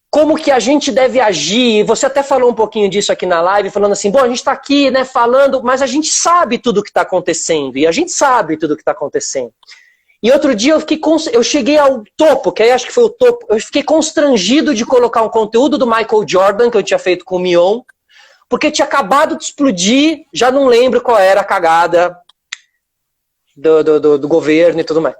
como que a gente deve agir. Você até falou um pouquinho disso aqui na live, falando assim, bom, a gente está aqui, né, falando, mas a gente sabe tudo o que está acontecendo, e a gente sabe tudo o que está acontecendo. E outro dia eu cheguei ao topo, que aí acho que foi o topo, eu fiquei constrangido de colocar um conteúdo do Michael Jordan, que eu tinha feito com o Mion, porque tinha acabado de explodir, já não lembro qual era a cagada do governo e tudo mais.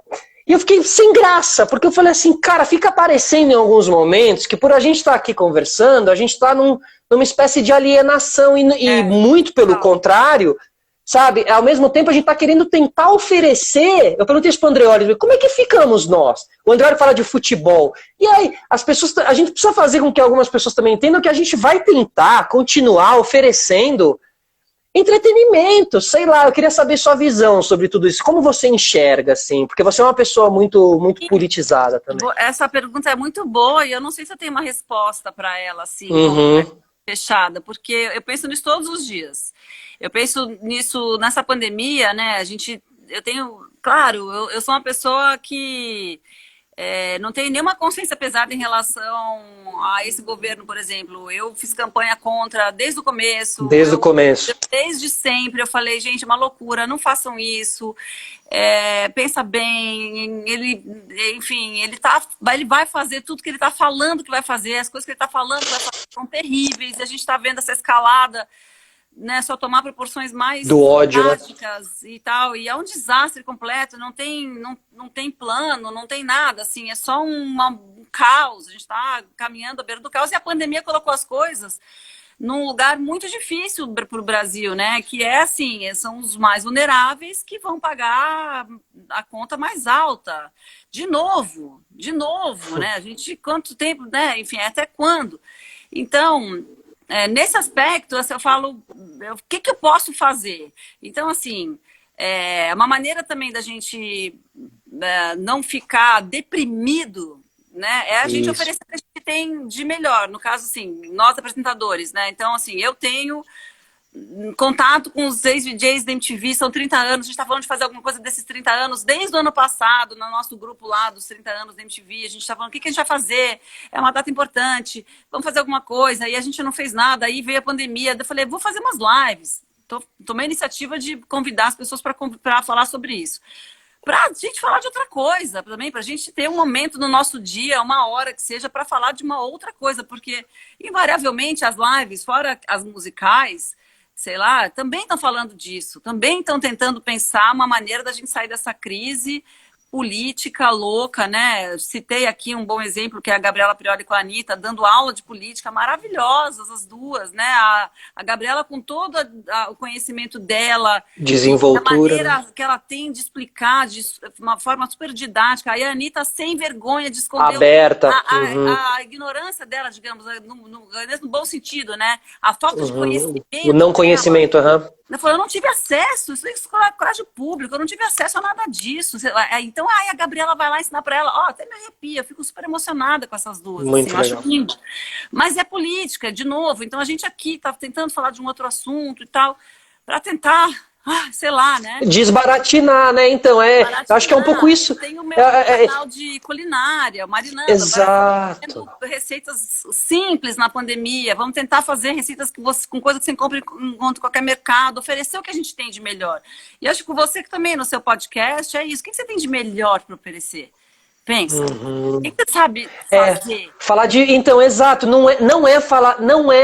E eu fiquei sem graça, porque eu falei assim, cara, fica aparecendo em alguns momentos que por a gente estar aqui conversando, a gente está numa espécie de alienação e muito pelo contrário, sabe? Ao mesmo tempo a gente está querendo tentar oferecer, eu perguntei isso para o Andreoli, como é que ficamos nós? O Andreoli fala de futebol, e aí as pessoas, a gente precisa fazer com que algumas pessoas também entendam que a gente vai tentar continuar oferecendo entretenimento, sei lá, eu queria saber sua visão sobre tudo isso. Como você enxerga, assim? Porque você é uma pessoa muito politizada também. Essa pergunta é muito boa e eu não sei se eu tenho uma resposta para ela, assim, fechada, porque eu penso nisso todos os dias. Eu penso nisso, nessa pandemia, né, claro, eu sou uma pessoa que não tem nenhuma consciência pesada em relação a esse governo, por exemplo. Eu fiz campanha contra desde o começo. Desde sempre eu falei, gente, é uma loucura, não façam isso. Pensa bem, ele vai fazer tudo que ele está falando que vai fazer, as coisas que ele está falando que vai fazer são terríveis, e a gente está vendo essa escalada, né, só tomar proporções mais do ódio, drásticas, né? E tal, e é um desastre completo, não tem plano, não tem nada, assim, é só um caos, a gente está caminhando à beira do caos, e a pandemia colocou as coisas num lugar muito difícil para o Brasil, né, que é assim, são os mais vulneráveis que vão pagar a conta mais alta, de novo, né, a gente, quanto tempo, né, enfim, até quando? Então, nesse aspecto, eu falo, o que eu posso fazer? Então, assim, uma maneira também da gente não ficar deprimido, né, é a gente oferecer o que a gente tem de melhor. No caso, assim, nós apresentadores, né? Então, assim, eu tenho contato com os ex-VJs da MTV, são 30 anos, a gente está falando de fazer alguma coisa desses 30 anos, desde o ano passado, no nosso grupo lá dos 30 anos da MTV, a gente está falando o que a gente vai fazer, é uma data importante, vamos fazer alguma coisa, aí a gente não fez nada, aí veio a pandemia, eu falei, vou fazer umas lives, tomei a iniciativa de convidar as pessoas para falar sobre isso. Para a gente falar de outra coisa também, para a gente ter um momento no nosso dia, uma hora que seja, para falar de uma outra coisa, porque invariavelmente as lives, fora as musicais, sei lá, também estão falando disso, também estão tentando pensar uma maneira da gente sair dessa crise política louca, né? Eu citei aqui um bom exemplo, que é a Gabriela Prioli com a Anitta, dando aula de política, maravilhosas as duas, né? A Gabriela com todo o conhecimento dela, desenvoltura, a maneira que ela tem de explicar de uma forma super didática, aí a Anitta sem vergonha de esconder aberta, a ignorância dela, digamos, no bom sentido, né? A falta de conhecimento. O não conhecimento, Ela falou, eu não tive acesso, isso é colégio público, eu não tive acesso a nada disso. Então, a Gabriela vai lá ensinar para ela, até me arrepia, eu fico super emocionada com essas duas. Muito assim, legal. Eu acho lindo. Mas é política, de novo, então a gente aqui está tentando falar de um outro assunto e tal, para tentar, sei lá, né? Desbaratinar, né? Então, eu acho que é um pouco isso. Tem o meu canal de culinária, Marinando. Exato. Receitas simples na pandemia. Vamos tentar fazer receitas com coisas que você encontra em qualquer mercado, oferecer o que a gente tem de melhor. E acho que você que também no seu podcast é isso. O que você tem de melhor para oferecer? Pensa. O que você sabe fazer? Falar de. Então, exato, não é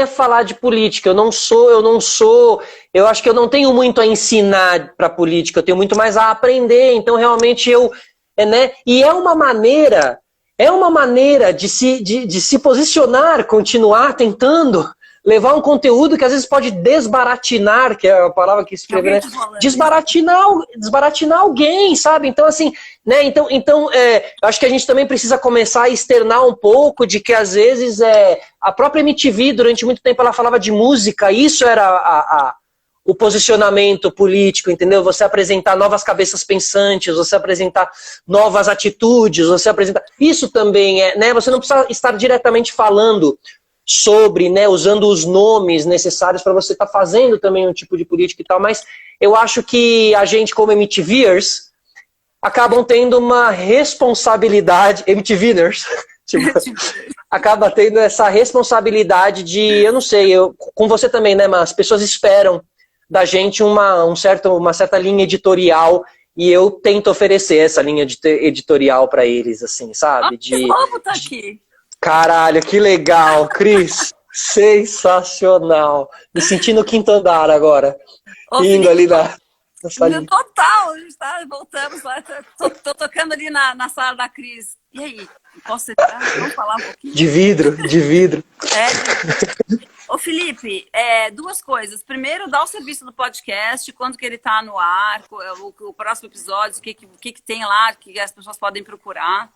falar de política. Eu não sou. Eu acho que eu não tenho muito a ensinar para política, eu tenho muito mais a aprender. Então, realmente, né? E é uma maneira de se posicionar, continuar tentando levar um conteúdo que às vezes pode desbaratinar, que é a palavra que escreve, né? Desbaratinar alguém, sabe? Então, assim, né? Então, acho que a gente também precisa começar a externar um pouco de que às vezes a própria MTV, durante muito tempo, ela falava de música, isso era o posicionamento político, entendeu? Você apresentar novas cabeças pensantes, você apresentar novas atitudes, você apresentar... Isso também é, né? Você não precisa estar diretamente falando sobre, né, usando os nomes necessários para você estar fazendo também um tipo de política e tal, mas eu acho que a gente, como MTVers, acabam tendo uma responsabilidade, MTVers, tipo, acaba tendo essa responsabilidade de, eu não sei, com você também, né, mas as pessoas esperam da gente uma certa linha editorial e eu tento oferecer essa linha editorial para eles, assim, sabe? Que lobo tá aqui. Caralho, que legal, Cris. Sensacional. Me senti no quinto andar agora. Indo ali na salinha. Total, a gente voltamos lá. Tô tocando ali na sala da Cris. E aí? Posso entrar? Vamos falar um pouquinho? De vidro. Ô Felipe, duas coisas. Primeiro, dá o serviço do podcast, quando que ele tá no ar, o próximo episódio, o que tem lá, que as pessoas podem procurar.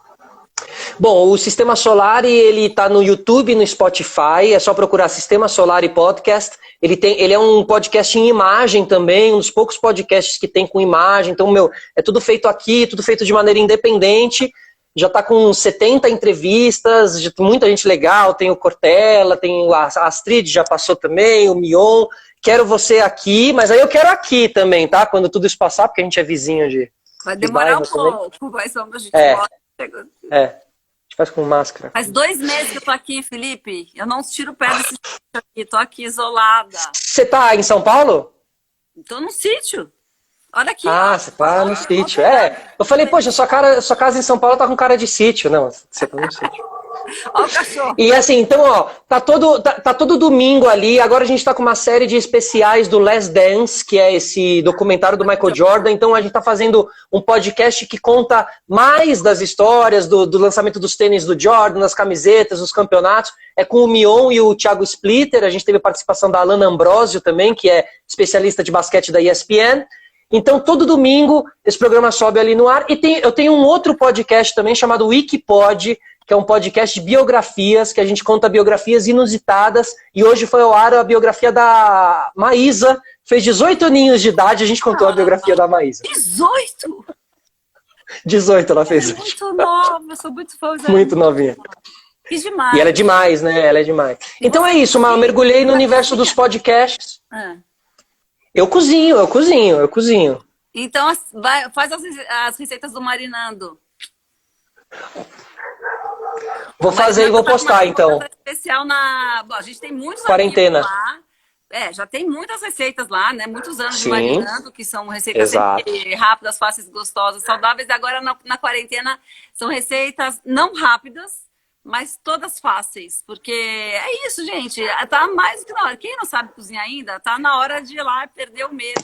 Bom, o Sistema Solar, ele tá no YouTube, no Spotify, é só procurar Sistema Solar e Podcast. Ele é um podcast em imagem também, um dos poucos podcasts que tem com imagem. Então, é tudo feito aqui, tudo feito de maneira independente. Já está com 70 entrevistas, muita gente legal, tem o Cortella, tem a Astrid, já passou também, o Mion. Quero você aqui, mas aí eu quero aqui também, tá? Quando tudo isso passar, porque a gente é vizinho de... Vai demorar um pouco, vai ser onde a gente volta. A gente faz com máscara. Faz 2 meses que eu tô aqui, Felipe. Eu não tiro o pé desse sítio aqui, tô aqui isolada. Você tá em São Paulo? Tô no sítio. Olha aqui. Você tá no sítio. Eu falei, poxa, sua casa em São Paulo tá com cara de sítio. Não, você tá no sítio. Olha o cachorro. E assim, então, tá todo domingo ali. Agora a gente tá com uma série de especiais do Last Dance, que é esse documentário do Michael Jordan. Então a gente tá fazendo um podcast que conta mais das histórias do lançamento dos tênis do Jordan, das camisetas, dos campeonatos. É com o Mion e o Thiago Splitter. A gente teve a participação da Alana Ambrosio também, que é especialista de basquete da ESPN. Então, todo domingo, esse programa sobe ali no ar. E eu tenho um outro podcast também chamado Wikipod, que é um podcast de biografias, que a gente conta biografias inusitadas. E hoje foi ao ar a biografia da Maísa. Fez 18 aninhos de idade, a gente contou a biografia da Maísa. 18? 18 ela fez. É muito nova, eu sou muito fã. Muito novinha. Que demais. E ela é demais, né? Ela é demais. Então é isso, eu mergulhei no universo dos podcasts. Eu cozinho. Então faz as receitas do Marinando. Vou fazer e vou postar, então. Especial Bom, a gente tem muitos quarentena lá. Já tem muitas receitas lá, né? Muitos anos Sim. de Marinando, que são receitas rápidas, fáceis, gostosas, saudáveis. E agora na quarentena são receitas não rápidas, mas todas fáceis, porque é isso, gente, tá mais do que na hora. Quem não sabe cozinhar ainda, tá na hora de ir lá perder o medo. O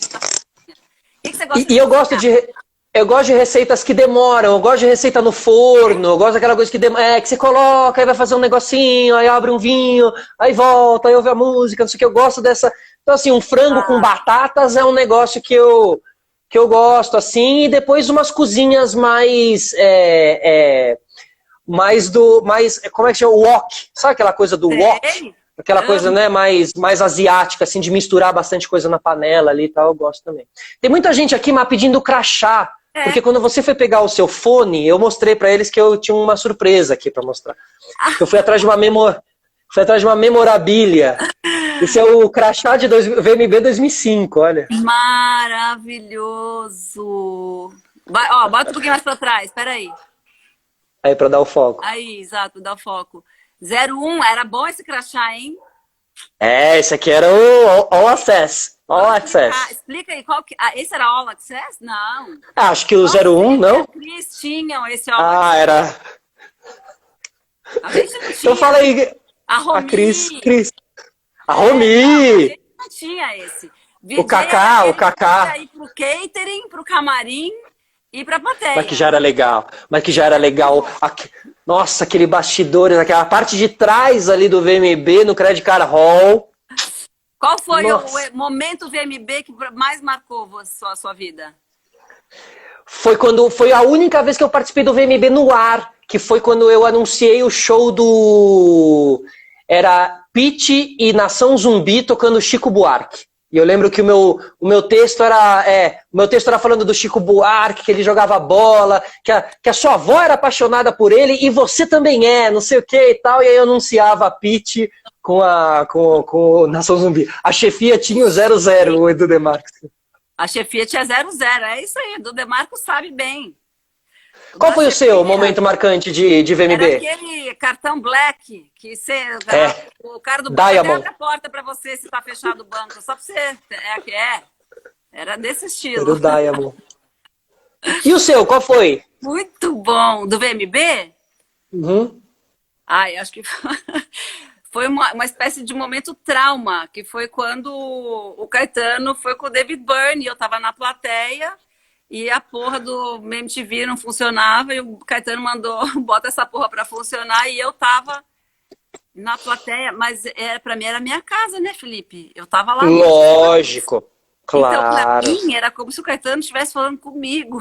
que você gosta de eu gosto de receitas que demoram, eu gosto de receita no forno, eu gosto daquela coisa que que você coloca, aí vai fazer um negocinho, aí abre um vinho, aí volta, aí ouve a música, não sei o que, eu gosto dessa... Então, assim, um frango com batatas é um negócio que eu gosto, assim, e depois umas cozinhas mais... como é que chama? Wok. Sabe aquela coisa do wok? Aquela coisa, né, mais asiática, assim, de misturar bastante coisa na panela ali e tal, eu gosto também. Tem muita gente aqui pedindo crachá, porque quando você foi pegar o seu fone, eu mostrei pra eles que eu tinha uma surpresa aqui pra mostrar. Eu fui atrás de uma memorabilia. Esse é o crachá de VMB 2005, olha. Maravilhoso. Bota um pouquinho mais pra trás, peraí. Aí, pra dar o foco. Aí, exato, dá o foco. 01, era bom esse crachá, hein? Esse aqui era o All Access. All Access. Explica aí, esse era All Access? Não. Acho que o 01, não? A Cris tinham esse All Access. Era. A gente não tinha. Então fala aí. A Romi. A Cris. A Romi. A gente não tinha esse. O Kaká. Aí pro catering, pro camarim e pra plateia. Mas que já era legal. Nossa, aquele bastidores, aquela parte de trás ali do VMB, no Credit Card Hall. Qual foi o momento VMB que mais marcou a sua vida? Foi a única vez que eu participei do VMB no ar, que foi quando eu anunciei o show do... Era Pitty e Nação Zumbi tocando Chico Buarque. E eu lembro que o meu texto era falando do Chico Buarque, que ele jogava bola, que a sua avó era apaixonada por ele e você também não sei o que e tal. E aí eu anunciava a Pitty com o Nação Zumbi. A chefia tinha o 00, o Edu Demarco. A chefia tinha 00, é isso aí, o Demarco sabe bem. Qual foi o seu momento marcante de VMB? Era aquele cartão black, que o cara do banco até abre a porta pra você se tá fechado o banco, só pra você... Era desse estilo. Era o Diamond. E o seu, qual foi? Muito bom. Do VMB? Uhum. Ai, acho que foi uma espécie de momento trauma, que foi quando o Caetano foi com o David Byrne, eu tava na plateia... E a porra do MTV não funcionava e o Caetano mandou, bota essa porra pra funcionar e eu tava na plateia, mas pra mim era minha casa, né, Felipe? Eu tava lá. Lógico, claro. Então, pra mim, era como se o Caetano estivesse falando comigo.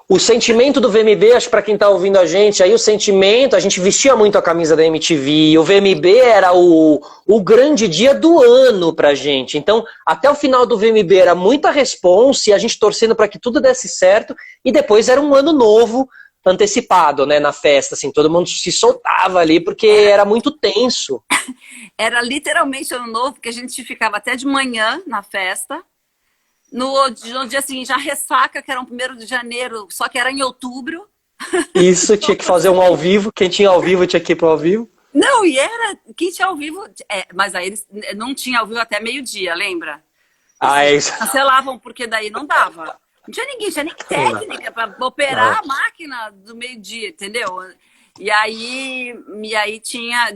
O sentimento do VMB, acho que pra quem tá ouvindo a gente, aí o sentimento, a gente vestia muito a camisa da MTV, o VMB era o grande dia do ano pra gente. Então, até o final do VMB era muita responsa e a gente torcendo pra que tudo desse certo, e depois era um ano novo antecipado, né, na festa, assim, todo mundo se soltava ali porque era muito tenso. Era literalmente ano novo, porque a gente ficava até de manhã na festa. No dia seguinte, a ressaca, que era um 1º de janeiro, só que era em outubro. Isso, tinha que fazer um ao vivo. Quem tinha ao vivo tinha que ir pro ao vivo. Não, e era... Quem tinha ao vivo... mas aí eles não tinham ao vivo até meio-dia, lembra? Eles cancelavam, porque daí não dava. Não tinha ninguém, tinha nem técnica para operar a máquina do meio-dia, entendeu? E aí tinha...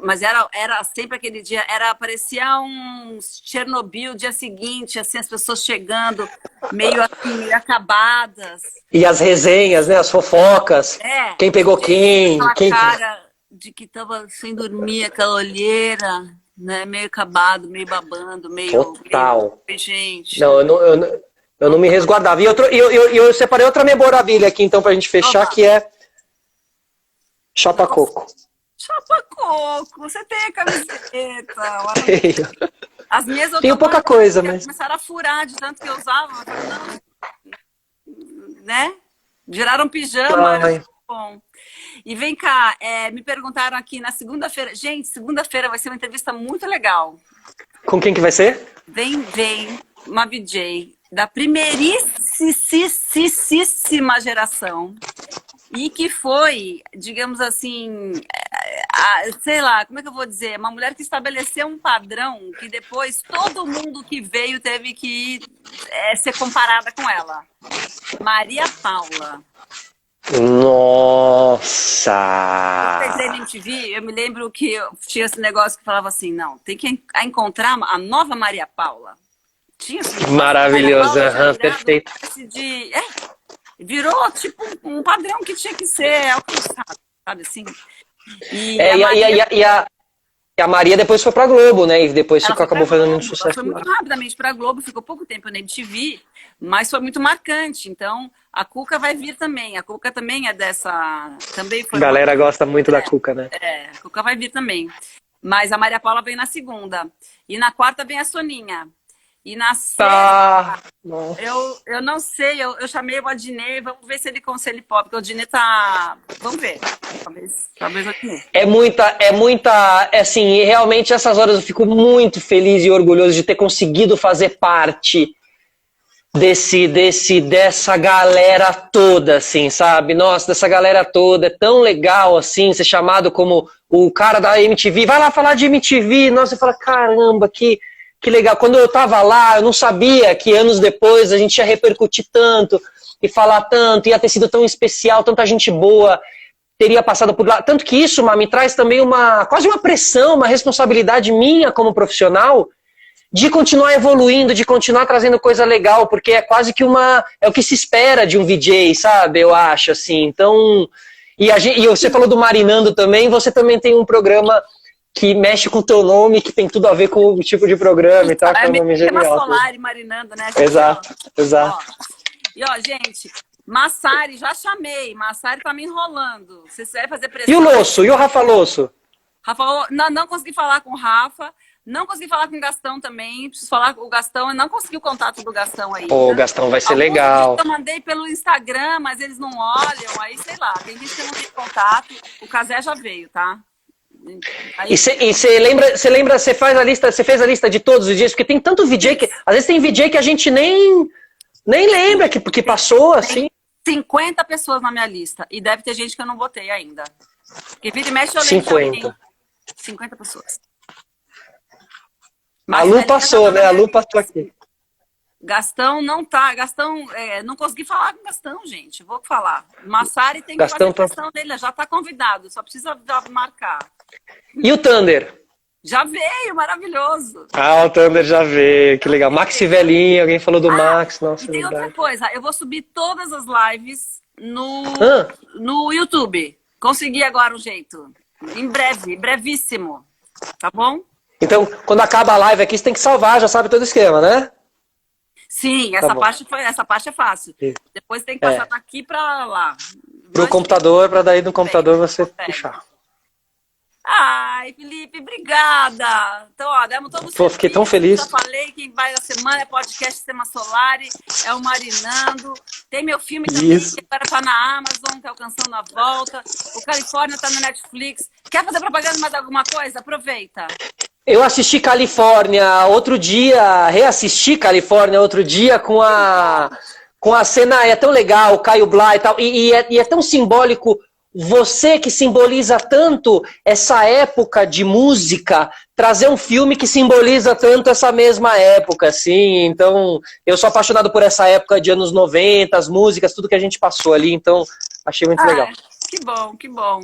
mas era sempre aquele dia... Parecia um Chernobyl dia seguinte, assim, as pessoas chegando meio assim, meio acabadas. E as resenhas, né? As fofocas. Quem pegou quem. Cara de que tava sem dormir, aquela olheira, né? Meio acabado, meio babando, meio... Total. Meio, gente... Não, eu não me resguardava. E eu separei outra memorabilia aqui, então, pra gente fechar, que é Chapa Coco. Chapa Coco, você tem a camiseta. Tenho. As minhas eu tenho pouca coisa, mas... Começaram a furar de tanto que eu usava. Né? Viraram pijama. Bom. E vem cá, me perguntaram aqui na segunda-feira. Gente, segunda-feira vai ser uma entrevista muito legal. Com quem que vai ser? Vem uma VJ da primeiríssima geração. E que foi, digamos assim, sei lá, como é que eu vou dizer? Uma mulher que estabeleceu um padrão que depois todo mundo que veio teve que ser comparada com ela. Maria Paula. Nossa! Eu entrei na MTV, eu me lembro que tinha esse negócio que falava assim, não, tem que encontrar a nova Maria Paula. Tinha assim, maravilhoso, perfeito. Virou tipo um padrão que tinha que ser alcançado, sabe assim? E a Maria depois foi pra Globo, né? E depois acabou fazendo muito sucesso. Ela foi muito rapidamente pra Globo, ficou pouco tempo na MTV, mas foi muito marcante. Então, a Cuca vai vir também. A Cuca também é dessa... Também foi a galera gosta muito da Cuca, né? A Cuca vai vir também. Mas a Maria Paula vem na segunda. E na quarta vem a Soninha. E na sexta, eu não sei, eu chamei o Adnet, vamos ver se ele pode, porque o Adnet tá... Vamos ver, talvez o Adnet. É muita, assim, realmente essas horas eu fico muito feliz e orgulhoso de ter conseguido fazer parte dessa galera toda, assim, sabe? Nossa, dessa galera toda, é tão legal, assim, ser chamado como o cara da MTV, vai lá falar de MTV, nossa, você fala, caramba, que legal. Quando eu tava lá, eu não sabia que anos depois a gente ia repercutir tanto e falar tanto, ia ter sido tão especial, tanta gente boa teria passado por lá. Tanto que isso, me traz também quase uma pressão, uma responsabilidade minha como profissional de continuar evoluindo, de continuar trazendo coisa legal, porque é quase que é o que se espera de um VJ, sabe? Eu acho, assim. Então, e você falou do Marinando também, você também tem um programa que mexe com o teu nome, que tem tudo a ver com o tipo de programa e tal, que é um nome genial. Solari, Marinando, né? Exato. E ó, gente, Massari, já chamei. Massari tá me enrolando. Você vai fazer pressão. E o Losso? E o Rafa Losso? Rafa, não consegui falar com o Rafa, Não consegui falar com o Gastão também. Preciso falar com o Gastão. Eu não consegui o contato do Gastão ainda. Pô, Gastão, vai ser Alguns legal. eu mandei pelo Instagram, mas eles não olham. Aí, sei lá, tem gente que não tem contato. O Casé já veio, tá? Aí... E você faz a lista, você fez a lista de todos os dias? Porque tem tanto VJ que. Às vezes tem VJ que a gente nem lembra que passou, assim. 50 pessoas na minha lista. E deve ter gente que eu não botei ainda. Porque vira e mexe eu lembro 50. 50 pessoas. Mas a Lu passou, né? A Lu passou aqui. Gastão não tá. Gastão, não consegui falar com o Gastão, gente. Vou falar. Massari tem que Gastão fazer a questão dele. Já tá convidado. Só precisa marcar. E o Thunder? Já veio, maravilhoso. Ah, o Thunder já veio. Que legal. Maxi Velhinho, alguém falou do Max. Nossa, e tem verdade. outra coisa. Eu vou subir todas as lives no YouTube. Consegui agora um jeito. Em breve, brevíssimo. Tá bom? Então, quando acaba a live aqui, você tem que salvar, já sabe todo o esquema, né? Sim, essa parte é fácil. Sim. Depois tem que passar daqui pra lá. Pro computador, pra daí no computador você puxar. Ai, Felipe, obrigada. Então, ó, demos todos os Pô, fiquei tão feliz. Já falei, quem vai na semana é podcast Sistema Solari, é o Marinando. Tem meu filme também, Isso. que agora tá na Amazon, que é Alcançando a Volta. O Califórnia tá no Netflix. Quer fazer propaganda mais alguma coisa? Aproveita. Eu assisti Califórnia outro dia, reassisti Califórnia outro dia com a cena, é tão legal, o Caio Blá e tal, e é tão simbólico, você que simboliza tanto essa época de música, trazer um filme que simboliza tanto essa mesma época, assim, então eu sou apaixonado por essa época de anos 90, as músicas, tudo que a gente passou ali, então achei muito legal. Que bom, que bom.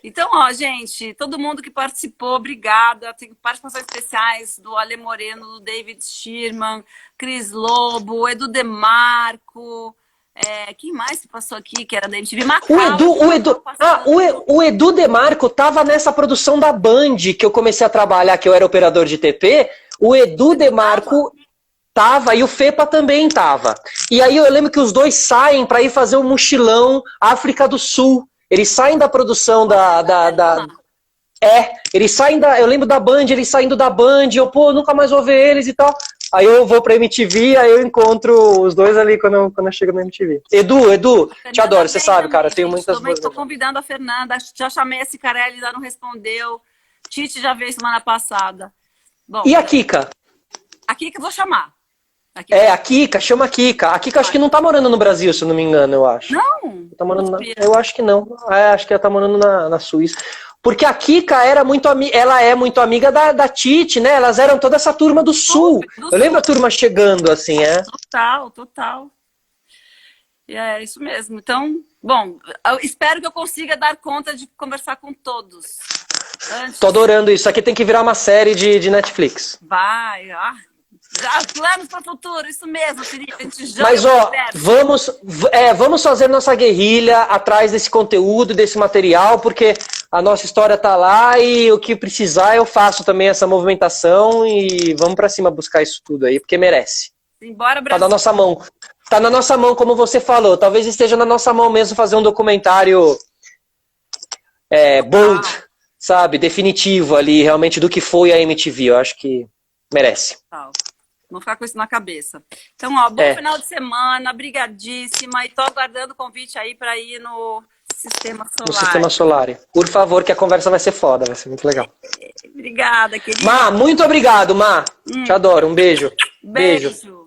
Então, ó, gente, todo mundo que participou, obrigada. Tem participações especiais do Ale Moreno, do David Schirman, Cris Lobo, Edu Demarco. Quem mais que passou aqui que era da MTV? O Edu Demarco tava nessa produção da Band que eu comecei a trabalhar, que eu era operador de TP. O Edu Demarco tava e o Fepa também tava. E aí eu lembro que os dois saem para ir fazer um mochilão África do Sul. Eles saem da produção eles saem eu lembro da Band, eles saindo da Band, eu, nunca mais vou ver eles e tal. Aí eu vou pra MTV, aí eu encontro os dois ali quando eu chego na MTV. Edu, te adoro, você sabe, cara, eu tenho muitas boas. Estou convidando a Fernanda, já chamei a Cicarelli, ainda não respondeu. Tite já veio semana passada. Bom, e a Kika? A Kika eu vou chamar. A Kika, chama a Kika. A Kika acho que não tá morando no Brasil, se eu não me engano, eu acho. Não? Tá morando eu acho que não. Acho que ela tá morando na Suíça. Porque a Kika ela é muito amiga da Tite, né? Elas eram toda essa turma do Sul. Eu lembro a turma chegando, assim, Total. E é isso mesmo. Então, bom, eu espero que eu consiga dar conta de conversar com todos. Tô adorando isso. Aqui tem que virar uma série de Netflix. Vai, planos para o futuro, isso mesmo, Felipe. A gente joga. Mas, ó, vamos fazer nossa guerrilha atrás desse conteúdo, desse material, porque a nossa história tá lá e o que precisar eu faço também essa movimentação e vamos para cima buscar isso tudo aí, porque merece. Embora, Brasil. Tá na nossa mão. Tá na nossa mão, como você falou. Talvez esteja na nossa mão mesmo fazer um documentário bold, sabe? Definitivo ali, realmente, do que foi a MTV. Eu acho que merece. Vamos ficar com isso na cabeça. Então, ó, bom final de semana, brigadíssima. E tô aguardando o convite aí para ir no Sistema Solari. No Sistema Solari. Por favor, que a conversa vai ser foda, vai ser muito legal. Obrigada, querida. Má, muito obrigado, Má. Te adoro. Um beijo. Beijo.